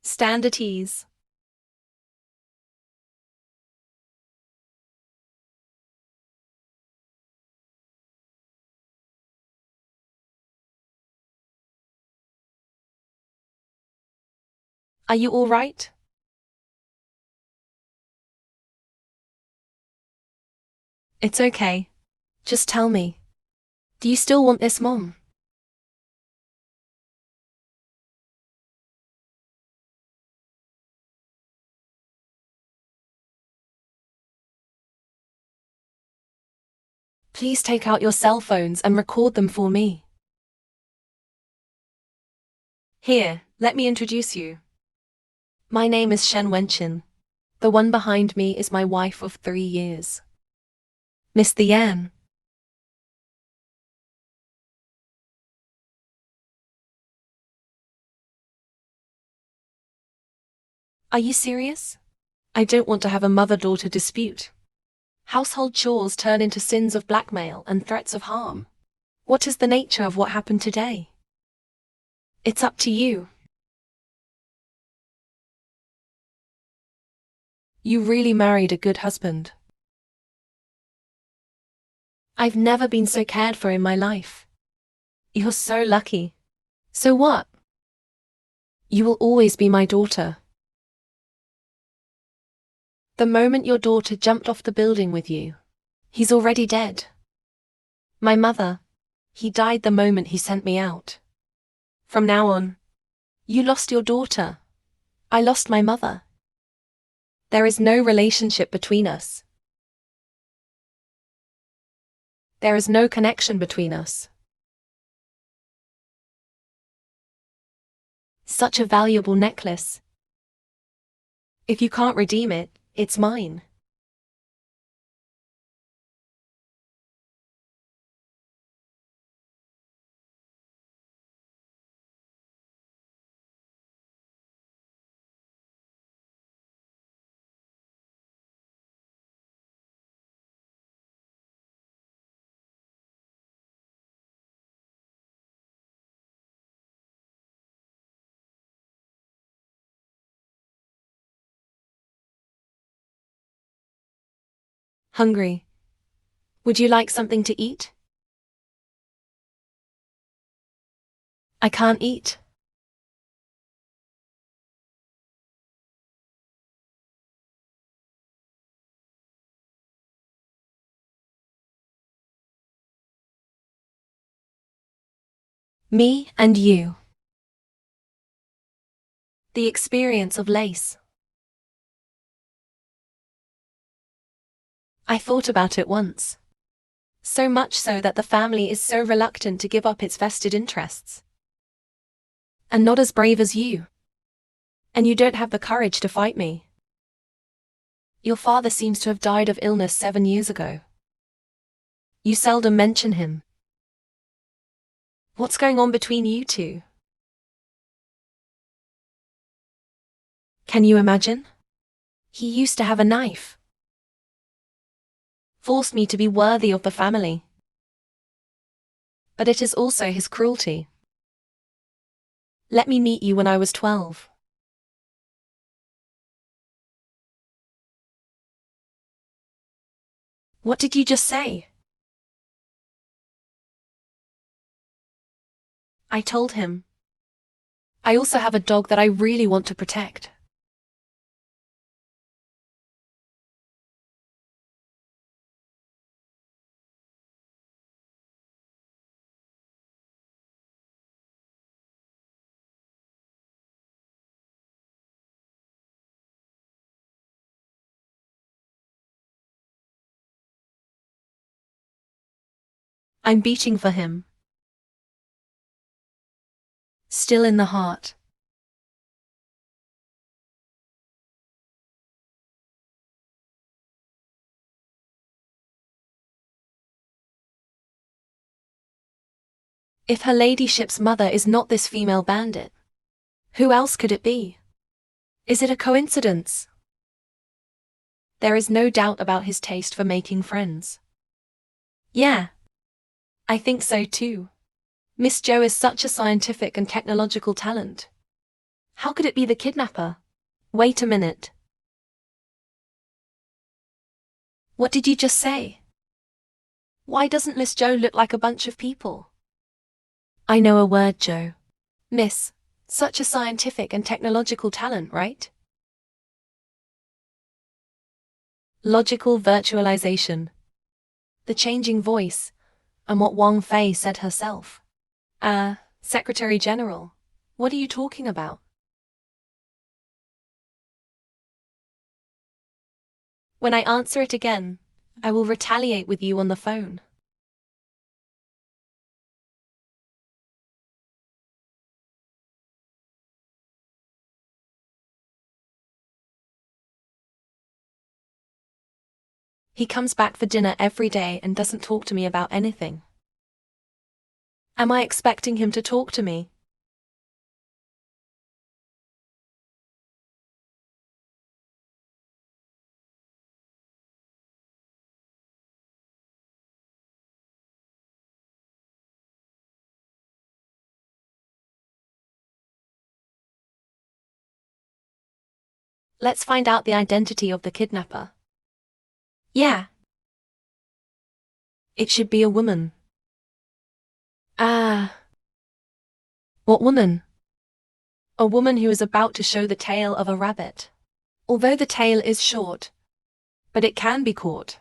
S1: Stand at ease. Are you all right? It's okay. Just tell me. Do you still want this, Mom? Please take out your cell phones and record them for me. Here, let me introduce you. My name is Shen Wenchen. The one behind me is my wife of 3 years. Miss the Yan. Are you serious? I don't want to have a mother-daughter dispute. Household chores turn into sins of blackmail and threats of harm. What is the nature of what happened today? It's up to you. You really married a good husband. I've never been so cared for in my life. You're so lucky. So what? You will always be my daughter. The moment your daughter jumped off the building with you, he's already dead. My mother, he died the moment he sent me out. From now on, you lost your daughter. I lost my mother. There is no relationship between us. There is no connection between us. Such a valuable necklace. If you can't redeem it, it's mine. Hungry. Would you like something to eat? I can't eat. Me and you. The experience of lace. I thought about it once. So much so that the family is so reluctant to give up its vested interests. And not as brave as you. And you don't have the courage to fight me. Your father seems to have died of illness 7 years ago. You seldom mention him. What's going on between you two? Can you imagine? He used to have a knife. Forced me to be worthy of the family. But it is also his cruelty. Let me meet you when I was 12. What did you just say? I told him. I also have a dog that I really want to protect. I'm beating for him. Still in the heart. If her ladyship's mother is not this female bandit, who else could it be? Is it a coincidence? There is no doubt about his taste for making friends. Yeah. I think so too. Miss Jo is such a scientific and technological talent. How could it be the kidnapper? Wait a minute. What did you just say? Why doesn't Miss Jo look like a bunch of people? I know a word, Jo. Miss, such a scientific and technological talent, right? Logical virtualization. The changing voice, and what Wang Fei said herself. Secretary General, what are you talking about? When I answer it again, I will retaliate with you on the phone. He comes back for dinner every day and doesn't talk to me about anything. Am I expecting him to talk to me? Let's find out the identity of the kidnapper. Yeah. It should be a woman. What woman? A woman who is about to show the tail of a rabbit. Although the tail is short, but it can be caught.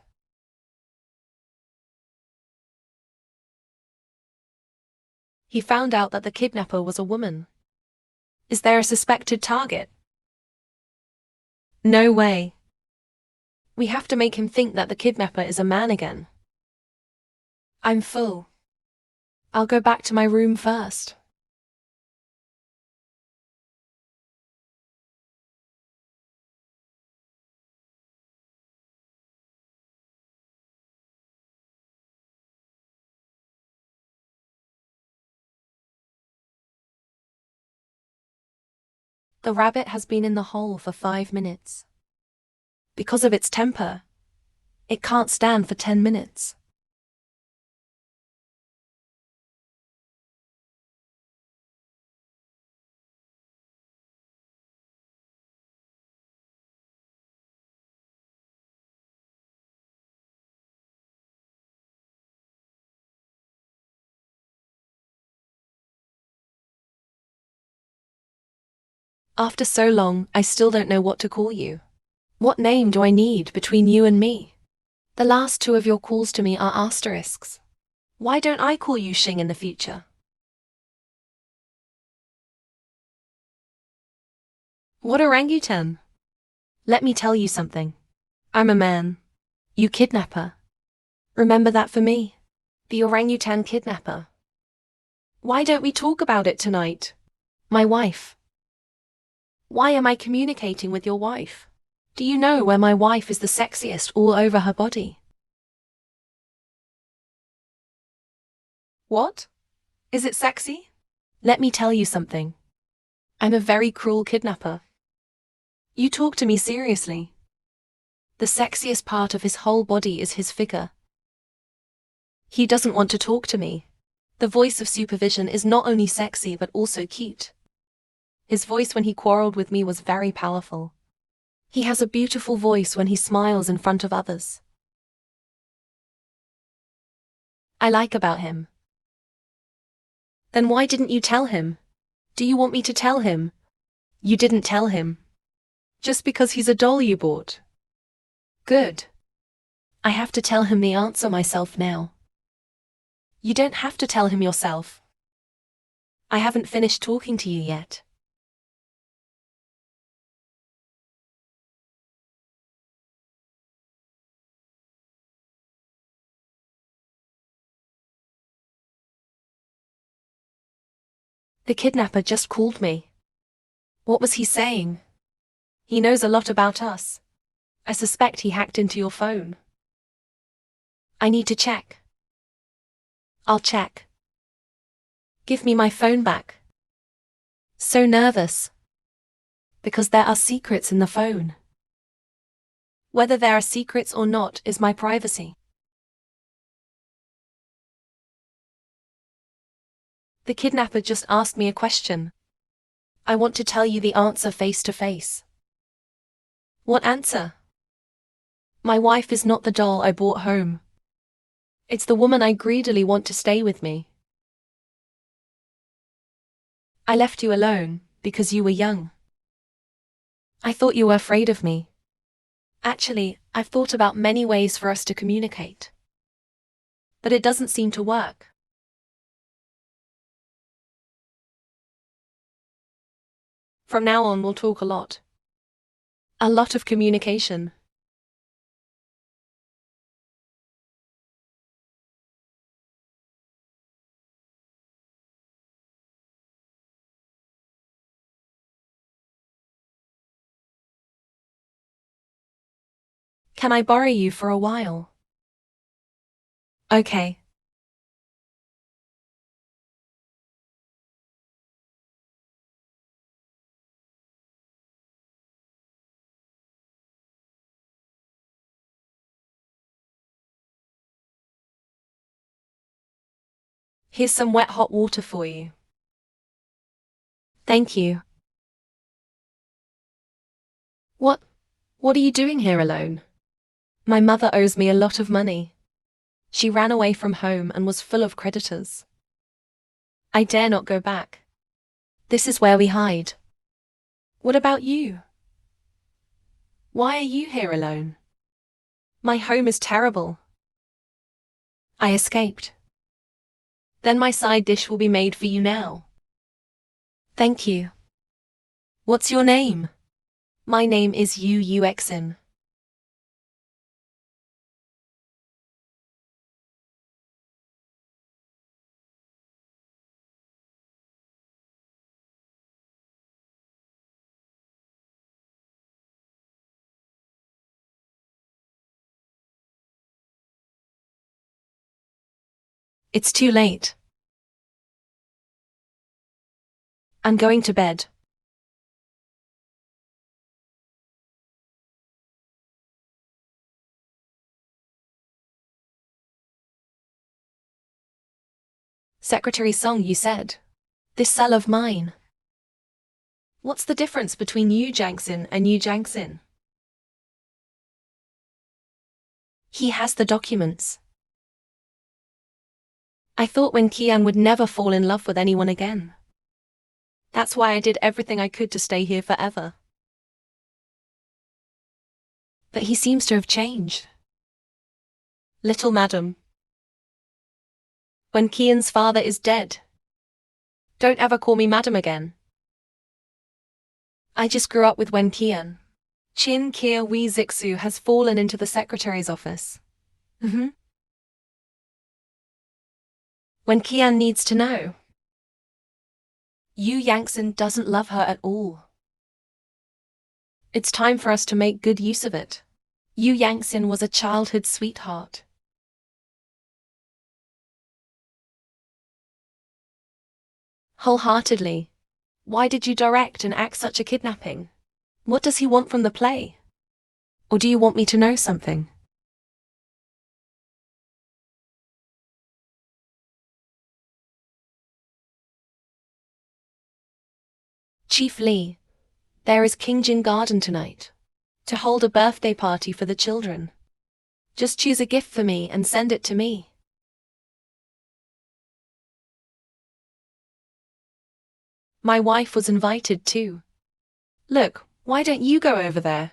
S1: He found out that the kidnapper was a woman. Is there a suspected target? No way. We have to make him think that the kidnapper is a man again. I'm full. I'll go back to my room first. The rabbit has been in the hole for 5 minutes. Because of its temper, it can't stand for 10 minutes. After so long, I still don't know what to call you. What name do I need between you and me? The last 2 of your calls to me are asterisks. Why don't I call you Xing in the future? What orangutan? Let me tell you something. I'm a man. You kidnapper. Remember that for me? The orangutan kidnapper. Why don't we talk about it tonight? My wife. Why am I communicating with your wife? Do you know where my wife is the sexiest all over her body? What? Is it sexy? Let me tell you something. I'm a very cruel kidnapper. You talk to me seriously. The sexiest part of his whole body is his figure. He doesn't want to talk to me. The voice of supervision is not only sexy but also cute. His voice when he quarreled with me was very powerful. He has a beautiful voice when he smiles in front of others. I like about him. Then why didn't you tell him? Do you want me to tell him? You didn't tell him. Just because he's a doll you bought. Good. I have to tell him the answer myself now. You don't have to tell him yourself. I haven't finished talking to you yet. The kidnapper just called me. What was he saying? He knows a lot about us. I suspect he hacked into your phone. I need to check. I'll check. Give me my phone back. So nervous. Because there are secrets in the phone. Whether there are secrets or not is my privacy. The kidnapper just asked me a question. I want to tell you the answer face to face. What answer? My wife is not the doll I brought home. It's the woman I greedily want to stay with me. I left you alone because you were young. I thought you were afraid of me. Actually, I've thought about many ways for us to communicate. But it doesn't seem to work. From now on, we'll talk a lot. A lot of communication. Can I borrow you for a while? Okay. Here's some wet hot water for you. Thank you. What are you doing here alone? My mother owes me a lot of money. She ran away from home and was full of creditors. I dare not go back. This is where we hide. What about you? Why are you here alone? My home is terrible. I escaped. Then my side dish will be made for you now. Thank you. What's your name? My name is Yuwang. It's too late. I'm going to bed. Secretary Song, you said. This cell of mine. What's the difference between Yu Jiangxin and Yu Jiangxin? He has the documents. I thought Wen Qian would never fall in love with anyone again. That's why I did everything I could to stay here forever. But he seems to have changed. Little madam. Wen Qian's father is dead. Don't ever call me madam again. I just grew up with Wen Qian. Chin Kia Wee Zixu has fallen into the secretary's office. When Kian needs to know. Yu Yangxin doesn't love her at all. It's time for us to make good use of it. Yu Yangxin was a childhood sweetheart. Wholeheartedly. Why did you direct and act such a kidnapping? What does he want from the play? Or do you want me to know something? Chief Li, there is Qingjin Garden tonight. To hold a birthday party for the children. Just choose a gift for me and send it to me. My wife was invited too. Look, why don't you go over there?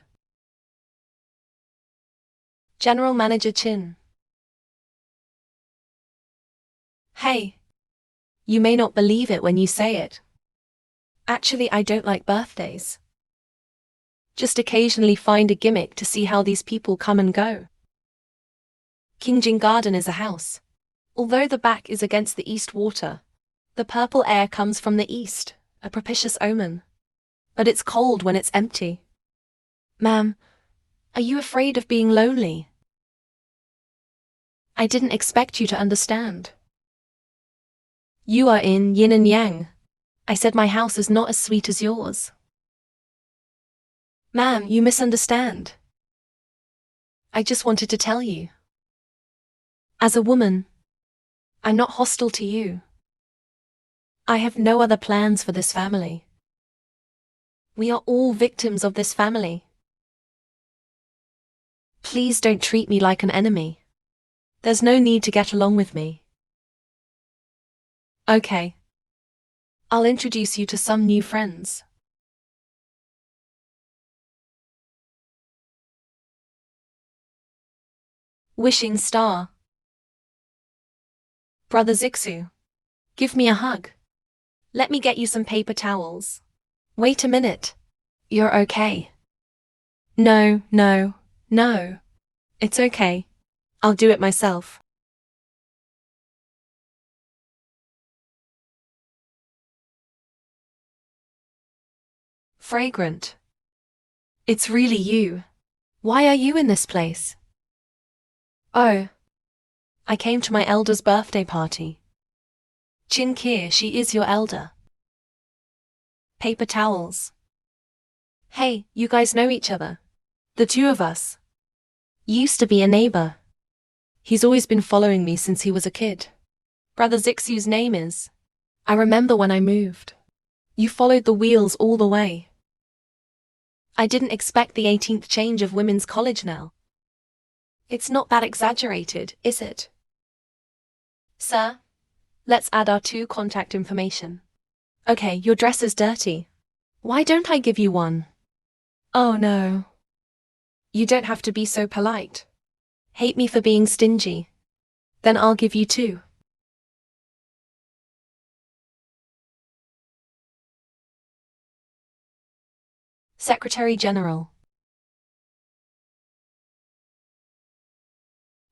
S1: General Manager Chin. Hey. You may not believe it when you say it. Actually, I don't like birthdays. Just occasionally find a gimmick to see how these people come and go. Qingjin Garden is a house. Although the back is against the east water, the purple air comes from the east, a propitious omen. But it's cold when it's empty. Ma'am, are you afraid of being lonely? I didn't expect you to understand. You are in yin and yang. I said my house is not as sweet as yours. Ma'am, you misunderstand. I just wanted to tell you. As a woman, I'm not hostile to you. I have no other plans for this family. We are all victims of this family. Please don't treat me like an enemy. There's no need to get along with me. Okay. I'll introduce you to some new friends. Wishing Star. Brother Zixu. Give me a hug. Let me get you some paper towels. Wait a minute. You're okay. No. It's okay. I'll do it myself. Fragrant. It's really you. Why are you in this place? Oh. I came to my elder's birthday party. Chin Kia, she is your elder. Paper towels. Hey, you guys know each other. The two of us. Used to be a neighbor. He's always been following me since he was a kid. Brother Zixu's name is. I remember when I moved. You followed the wheels all the way. I didn't expect the 18th change of women's college now. It's not that exaggerated, is it? Sir, let's add our two contact information. Okay, your dress is dirty. Why don't I give you one? Oh no. You don't have to be so polite. Hate me for being stingy. Then I'll give you two. Secretary General.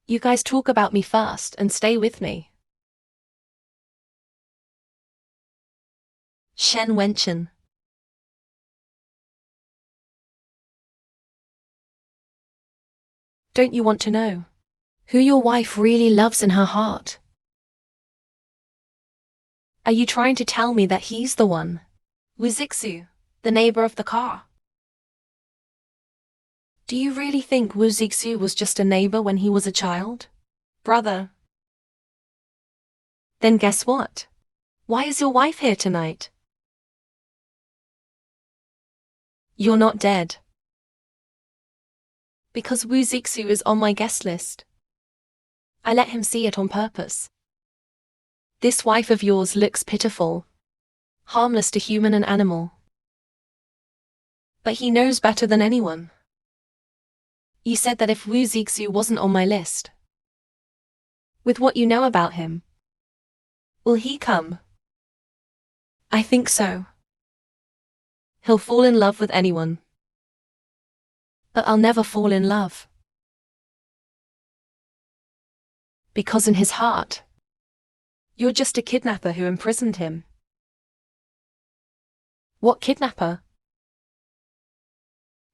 S1: You guys talk about me first and stay with me. Shen Wenchen. Don't you want to know who your wife really loves in her heart? Are you trying to tell me that he's the one? Wu Zixu, the neighbor of the car. Do you really think Wu Zixu was just a neighbor when he was a child? Brother. Then guess what? Why is your wife here tonight? You're not dead. Because Wu Zixu is on my guest list. I let him see it on purpose. This wife of yours looks pitiful. Harmless to human and animal. But he knows better than anyone. You said that if Wu Zixu wasn't on my list. With what you know about him. Will he come? I think so. He'll fall in love with anyone. But I'll never fall in love. Because in his heart, you're just a kidnapper who imprisoned him. What kidnapper?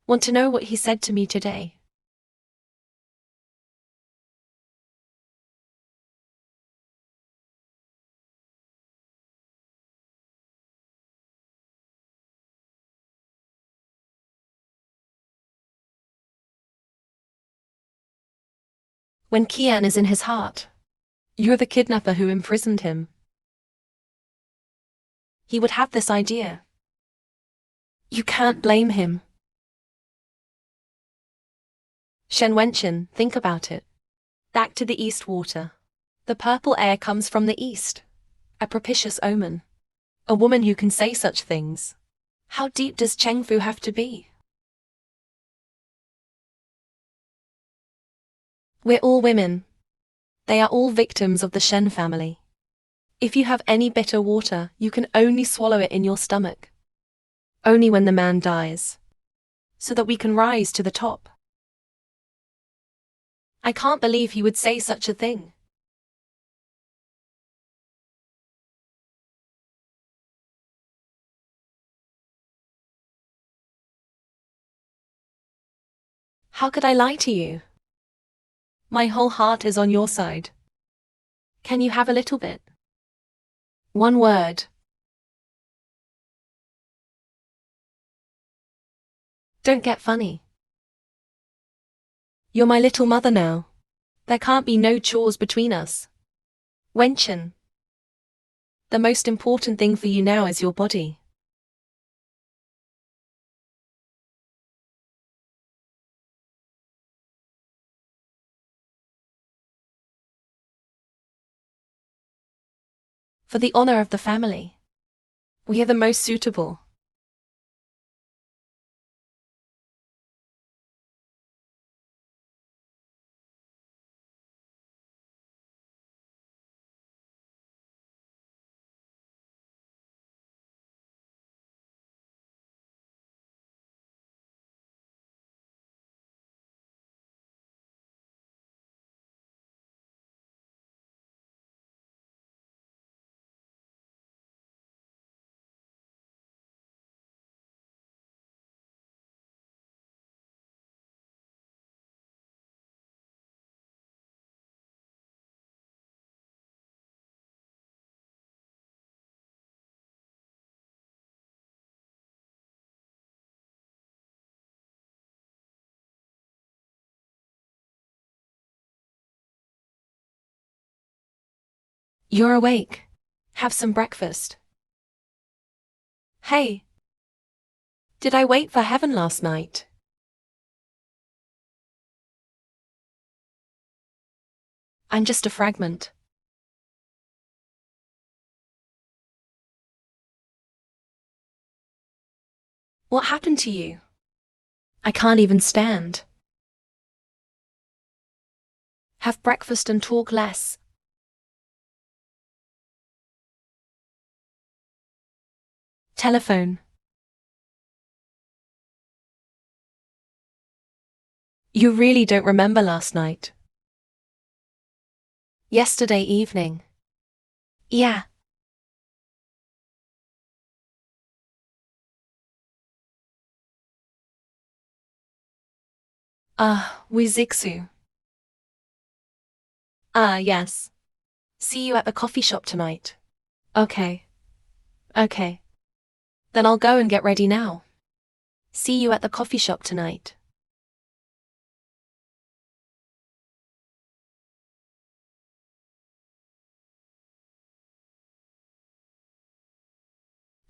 S1: Want to know what he said to me today? When Kian is in his heart, you're the kidnapper who imprisoned him. He would have this idea. You can't blame him. Shen Wenchen, think about it. Back to the east water. The purple air comes from the east. A propitious omen. A woman who can say such things. How deep does Chengfu have to be? We're all women. They are all victims of the Shen family. If you have any bitter water, you can only swallow it in your stomach. Only when the man dies. So that we can rise to the top. I can't believe he would say such a thing. How could I lie to you? My whole heart is on your side. Can you have a little bit? One word. Don't get funny. You're my little mother now. There can't be no chores between us. Wenchen. The most important thing for you now is your body. For the honor of the family. We are the most suitable. You're awake. Have some breakfast. Hey. Did I wait for heaven last night? I'm just a fragment. What happened to you? I can't even stand. Have breakfast and talk less. Telephone. You really don't remember last night? Yesterday evening. Yeah. Wizixu. Yes. See you at the coffee shop tonight. Okay. Okay. Then I'll go and get ready now. See you at the coffee shop tonight.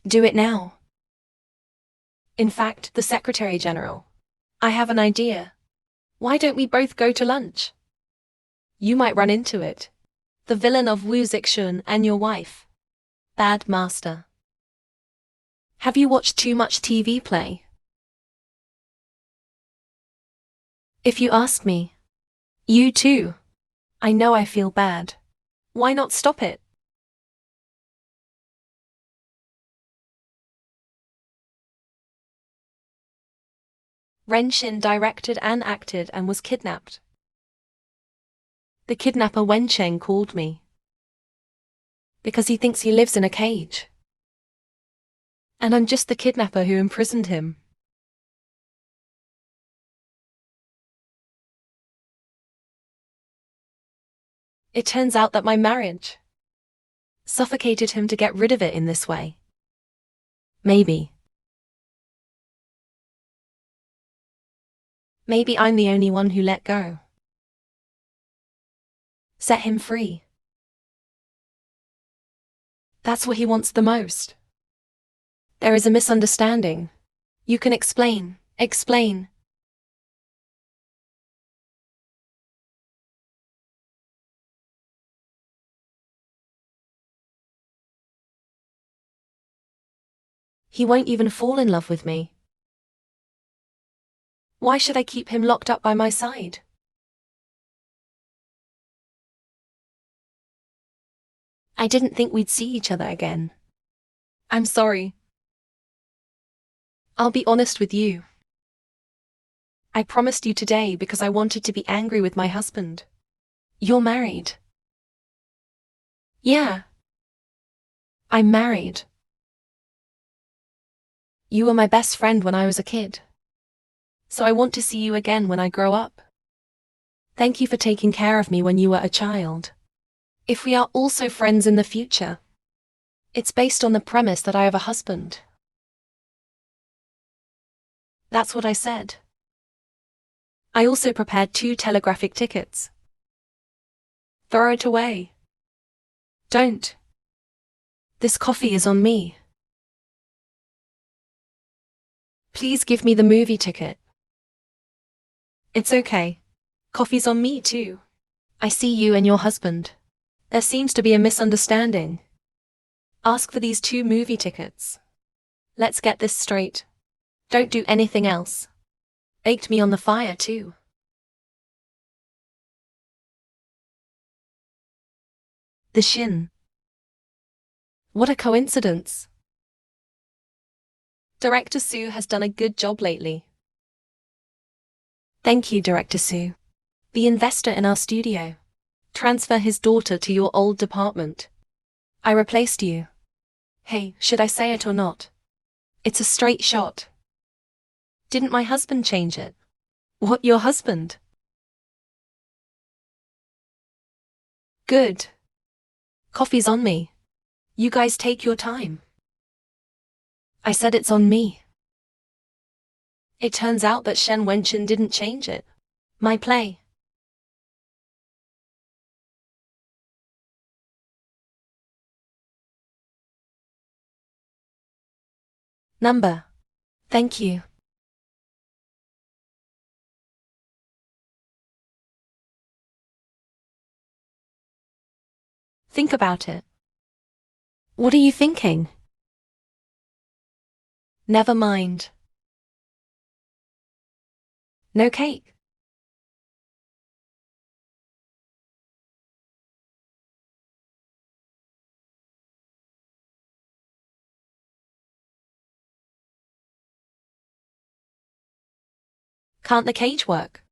S1: Do it now. In fact, the Secretary General. I have an idea. Why don't we both go to lunch? You might run into it. The villain of Wu Zixun and your wife. Bad master. Have you watched too much TV play? If you ask me. You too. I know I feel bad. Why not stop it? Ren Xin directed and acted and was kidnapped. The kidnapper Wen Cheng called me. Because he thinks he lives in a cage. And I'm just the kidnapper who imprisoned him. It turns out that my marriage suffocated him to get rid of it in this way. Maybe I'm the only one who let go. Set him free. That's what he wants the most. There is a misunderstanding. You can explain. He won't even fall in love with me. Why should I keep him locked up by my side? I didn't think we'd see each other again. I'm sorry. I'll be honest with you. I promised you today because I wanted to be angry with my husband. You're married. Yeah. I'm married. You were my best friend when I was a kid. So I want to see you again when I grow up. Thank you for taking care of me when you were a child. If we are also friends in the future, it's based on the premise that I have a husband. That's what I said. I also prepared 2 telegraphic tickets. Throw it away. Don't. This coffee is on me. Please give me the movie ticket. It's okay. Coffee's on me too. I see you and your husband. There seems to be a misunderstanding. Ask for these 2 movie tickets. Let's get this straight. Don't do anything else. Baked me on the fire too. The Shin. What a coincidence. Director Sue has done a good job lately. Thank you, Director Sue. The investor in our studio. Transfer his daughter to your old department. I replaced you. Hey, should I say it or not? It's a straight shot. Didn't my husband change it? What, your husband? Good. Coffee's on me. You guys take your time. I said it's on me. It turns out that Shen Wenchen didn't change it. My play. Number. Thank you. Think about it. What are you thinking? Never mind. No cake. Can't the cage work?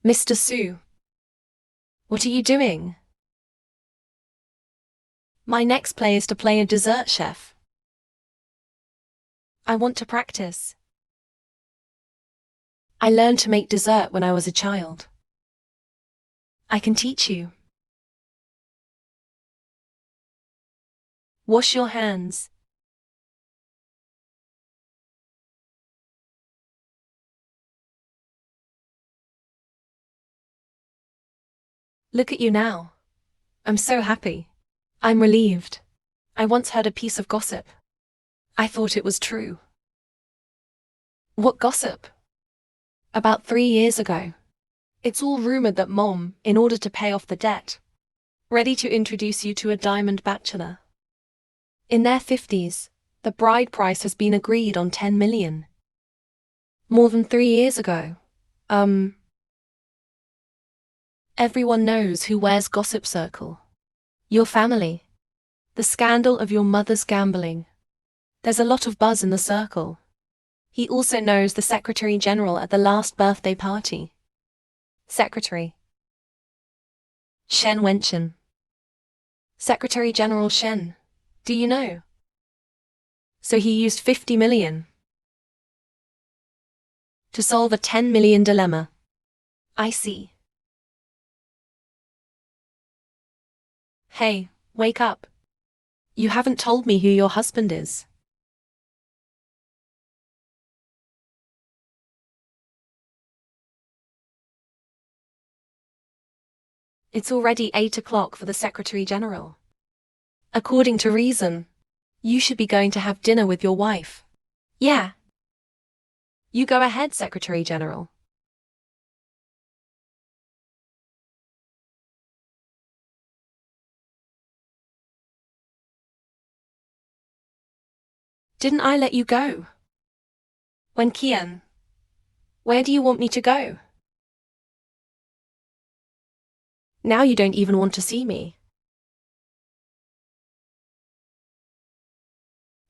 S1: Mr. Su. What are you doing? My next play is to play a dessert chef. I want to practice. I learned to make dessert when I was a child. I can teach you. Wash your hands. Look at you now. I'm so happy. I'm relieved. I once heard a piece of gossip. I thought it was true. What gossip? About 3 years ago. It's all rumored that Mom, in order to pay off the debt, ready to introduce you to a diamond bachelor. In their 50s, the bride price has been agreed on 10 million. More than 3 years ago. Everyone knows who wears gossip circle. Your family. The scandal of your mother's gambling. There's a lot of buzz in the circle. He also knows the Secretary General at the last birthday party. Secretary. Shen Wenchen. Secretary General Shen. Do you know? So he used 50 million to solve a 10 million dilemma. I see. Hey, wake up. You haven't told me who your husband is. It's already 8 o'clock for the Secretary General. According to reason, you should be going to have dinner with your wife. Yeah. You go ahead, Secretary General. Didn't I let you go? When Kian? Where do you want me to go? Now you don't even want to see me.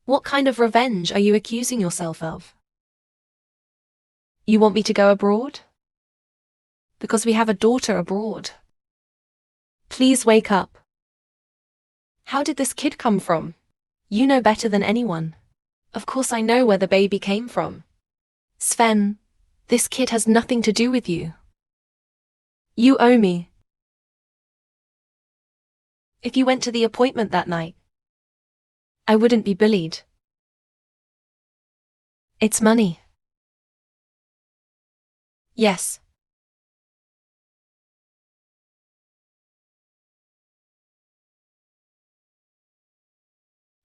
S1: What kind of revenge are you accusing yourself of? You want me to go abroad? Because we have a daughter abroad. Please wake up. How did this kid come from? You know better than anyone. Of course I know where the baby came from. Sven, this kid has nothing to do with you. You owe me. If you went to the appointment that night, I wouldn't be bullied. It's money. Yes.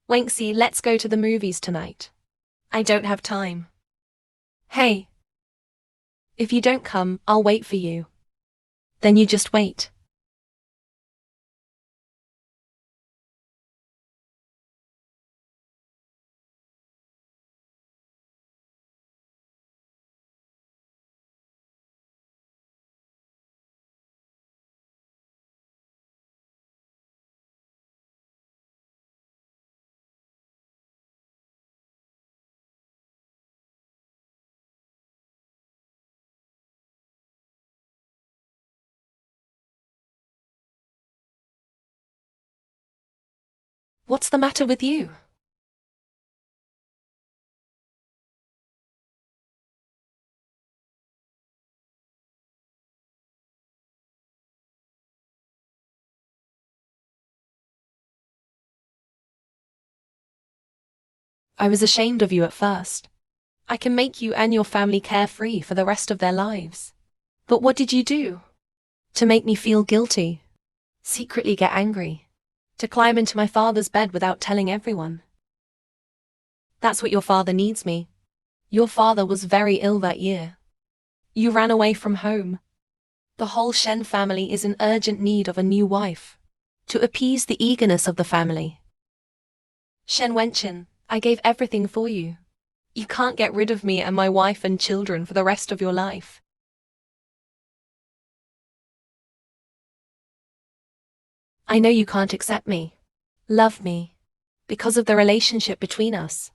S1: Wanksy, let's go to the movies tonight. I don't have time. Hey. If you don't come, I'll wait for you. Then you just wait. What's the matter with you? I was ashamed of you at first. I can make you and your family carefree for the rest of their lives. But what did you do? To make me feel guilty. Secretly get angry. To climb into my father's bed without telling everyone. That's what your father needs me. Your father was very ill that year. You ran away from home. The whole Shen family is in urgent need of a new wife. To appease the eagerness of the family. Shen Wenchen, I gave everything for you. You can't get rid of me and my wife and children for the rest of your life. I know you can't accept me, love me, because of the relationship between us.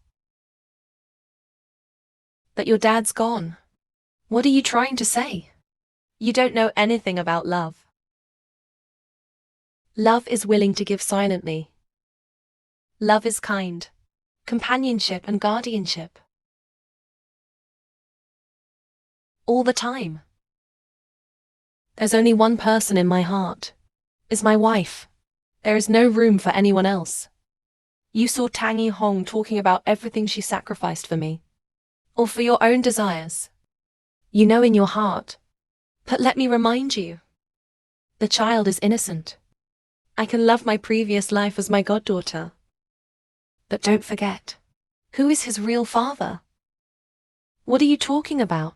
S1: But your dad's gone. What are you trying to say? You don't know anything about love. Love is willing to give silently. Love is kind, companionship and guardianship. All the time. There's only one person in my heart. Is my wife. There is no room for anyone else. You saw Tang Yihong talking about everything she sacrificed for me. Or for your own desires. You know in your heart. But let me remind you. The child is innocent. I can love my previous life as my goddaughter. But don't forget. Who is his real father? What are you talking about?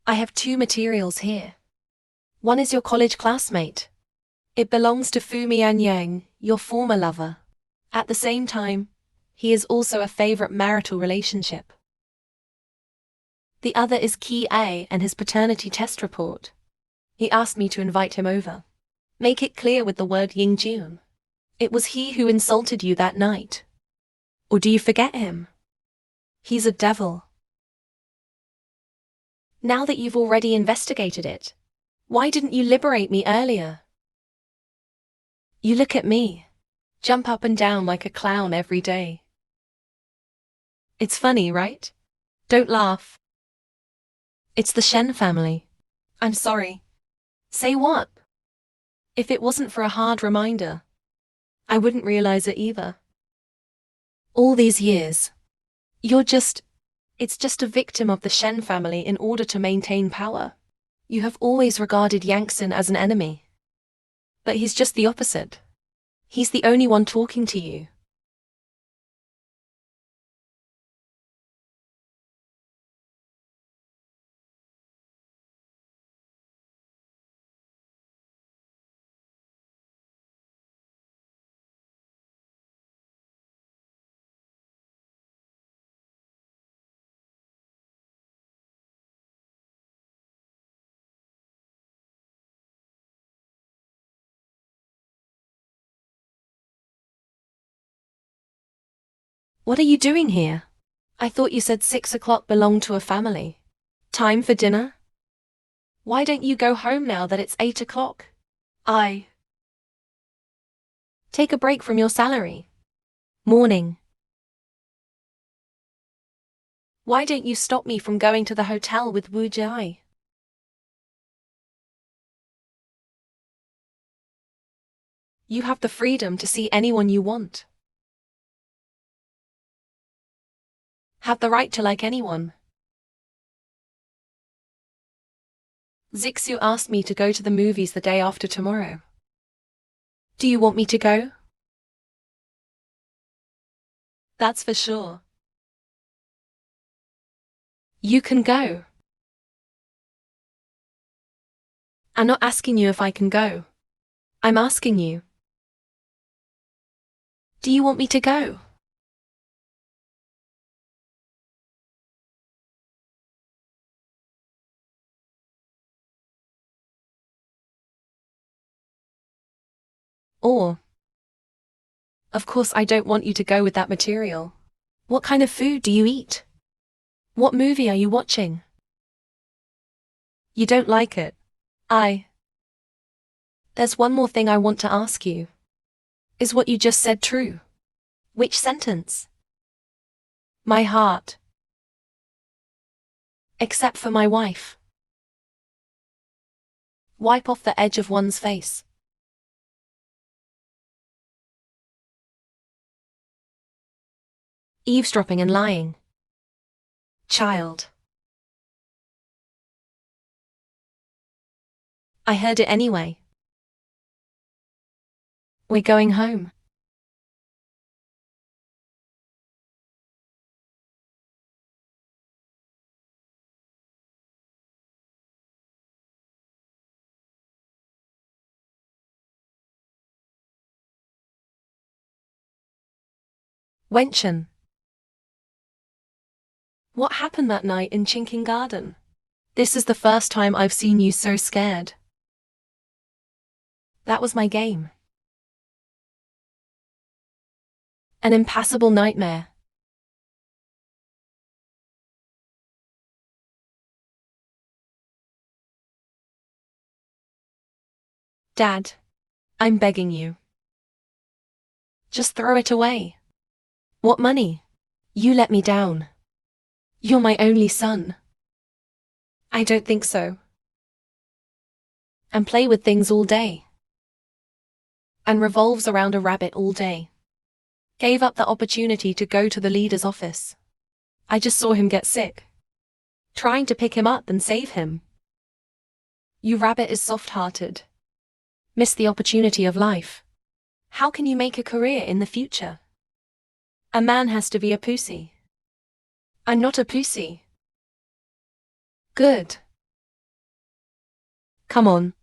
S1: I have two materials here. One is your college classmate. It belongs to Fu Mianyang, your former lover. At the same time, he is also a favorite marital relationship. The other is Ki A and his paternity test report. He asked me to invite him over. Make it clear with the word Yingjun. It was he who insulted you that night. Or do you forget him? He's a devil. Now that you've already investigated it, why didn't you liberate me earlier? You look at me, jump up and down like a clown every day. It's funny, right? Don't laugh. It's the Shen family. I'm sorry. Say what? If it wasn't for a hard reminder, I wouldn't realize it either. All these years, it's just a victim of the Shen family in order to maintain power. You have always regarded Yangtze as an enemy. But he's just the opposite. He's the only one talking to you. What are you doing here? I thought you said 6 o'clock belonged to a family. Time for dinner? Why don't you go home now that it's 8 o'clock? Take a break from your salary. Morning. Why don't you stop me from going to the hotel with Wu Jai? You have the freedom to see anyone you want. Have the right to like anyone. Zixu asked me to go to the movies the day after tomorrow. Do you want me to go? That's for sure. You can go. I'm not asking you if I can go. I'm asking you. Do you want me to go? Or, of course I don't want you to go with that material. What kind of food do you eat? What movie are you watching? You don't like it. There's one more thing I want to ask you. Is what you just said true? Which sentence? My heart. Except for my wife. Wipe off the edge of one's face. Eavesdropping and lying. Child. I heard it anyway. We're going home. Wenchen. What happened that night in Chinking Garden? This is the first time I've seen you so scared. That was my game. An impassable nightmare. Dad, I'm begging you. Just throw it away. What money? You let me down. You're my only son. I don't think so. And play with things all day. And revolves around a rabbit all day. Gave up the opportunity to go to the leader's office. I just saw him get sick. Trying to pick him up and save him. You rabbit is soft-hearted. Miss the opportunity of life. How can you make a career in the future? A man has to be a pussy. I'm not a pussy. Good. Come on.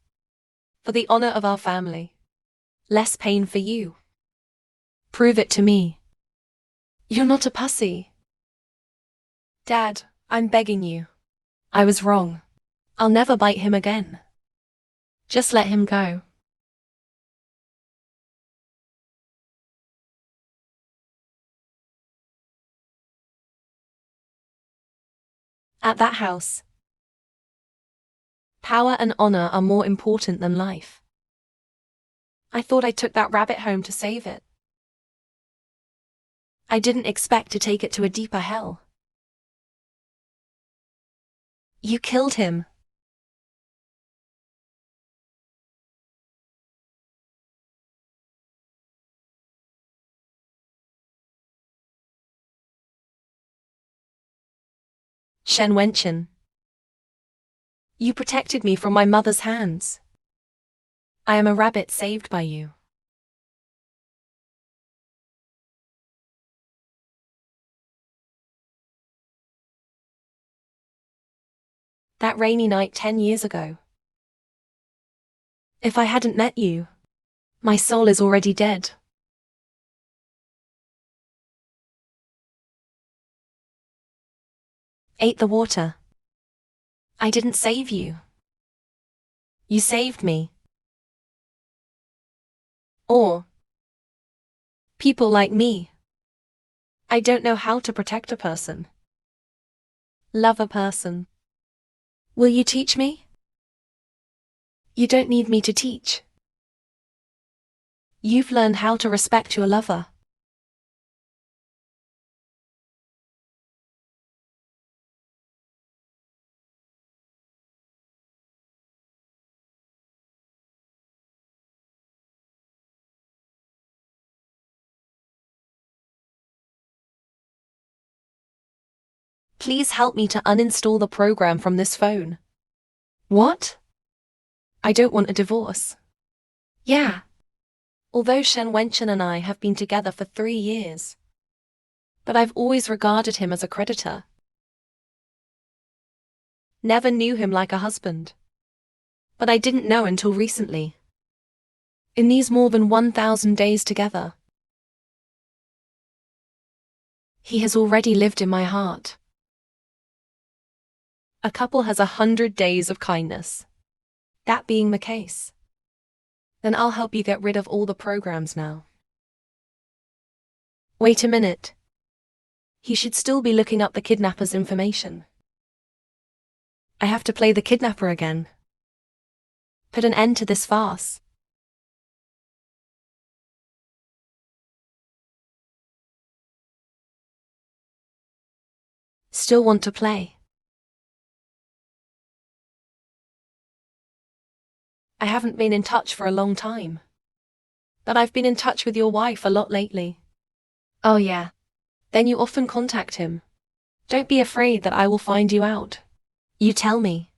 S1: For the honor of our family. Less pain for you. Prove it to me. You're not a pussy. Dad, I'm begging you. I was wrong. I'll never bite him again. Just let him go. At that house, power and honor are more important than life. I thought I took that rabbit home to save it. I didn't expect to take it to a deeper hell. You killed him. Shen Wenchen. You protected me from my mother's hands. I am a rabbit saved by you. That rainy night 10 years ago. If I hadn't met you, my soul is already dead. Ate the water. I didn't save you. You saved me. Or people like me. I don't know how to protect a person. Love a person. Will you teach me? You don't need me to teach. You've learned how to respect your lover. Please help me to uninstall the program from this phone. What? I don't want a divorce. Yeah. Although Shen Wenchen and I have been together for 3 years. But I've always regarded him as a creditor. Never knew him like a husband. But I didn't know until recently. In these more than 1,000 days together. He has already lived in my heart. A couple has 100 days of kindness. That being the case, then I'll help you get rid of all the programs now. Wait a minute. He should still be looking up the kidnapper's information. I have to play the kidnapper again. Put an end to this farce. Still want to play? I haven't been in touch for a long time. But I've been in touch with your wife a lot lately. Oh yeah. Then you often contact him. Don't be afraid that I will find you out. You tell me.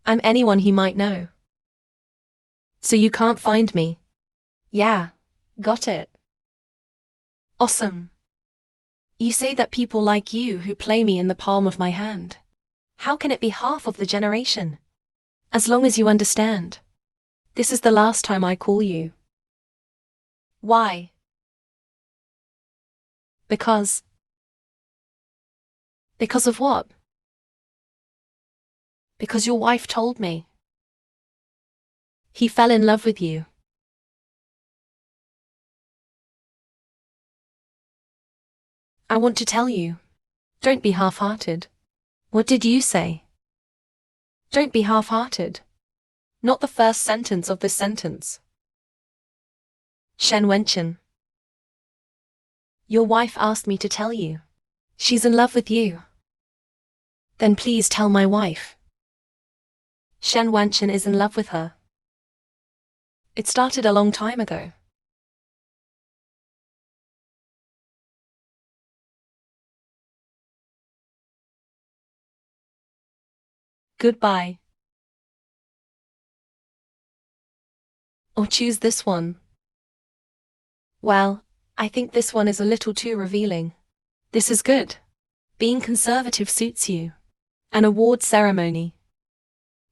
S1: I'm anyone he might know. So you can't find me? Yeah. Got it. Awesome. You say that people like you who play me in the palm of my hand. How can it be half of the generation? As long as you understand. This is the last time I call you. Why? Because. Because of what? Because your wife told me. He fell in love with you. I want to tell you. Don't be half-hearted. What did you say? Don't be half-hearted. Not the first sentence of this sentence. Shen Wenchen. Your wife asked me to tell you. She's in love with you. Then please tell my wife. Shen Wenchen is in love with her. It started a long time ago. Goodbye. Or choose this one. Well, I think this one is a little too revealing. This is good. Being conservative suits you. An award ceremony.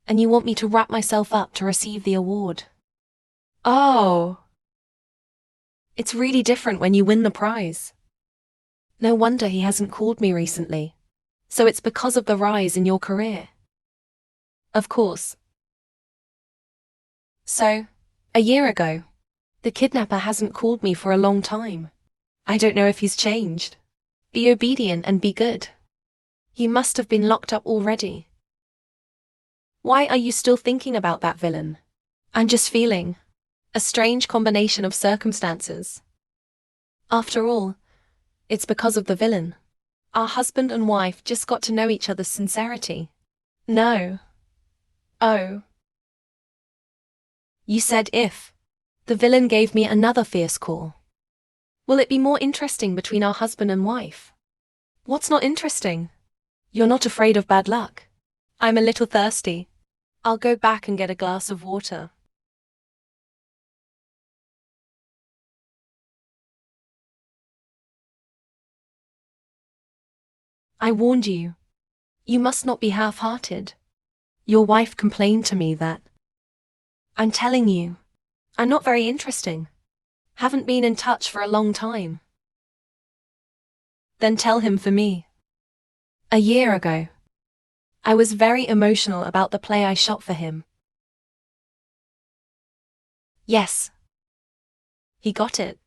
S1: And you want me to wrap myself up to receive the award. Oh, it's really different when you win the prize. No wonder he hasn't called me recently. So it's because of the rise in your career. Of course. So, a year ago, the kidnapper hasn't called me for a long time. I don't know if he's changed. Be obedient and be good. He must have been locked up already. Why are you still thinking about that villain? I'm just feeling a strange combination of circumstances. After all, it's because of the villain. Our husband and wife just got to know each other's sincerity. No. Oh. You said if. The villain gave me another fierce call. Will it be more interesting between our husband and wife? What's not interesting? You're not afraid of bad luck. I'm a little thirsty. I'll go back and get a glass of water. I warned you. You must not be half-hearted. Your wife complained to me that. I'm telling you, I'm not very interesting. Haven't been in touch for a long time. Then tell him for me. A year ago, I was very emotional about the play I shot for him. Yes. He got it.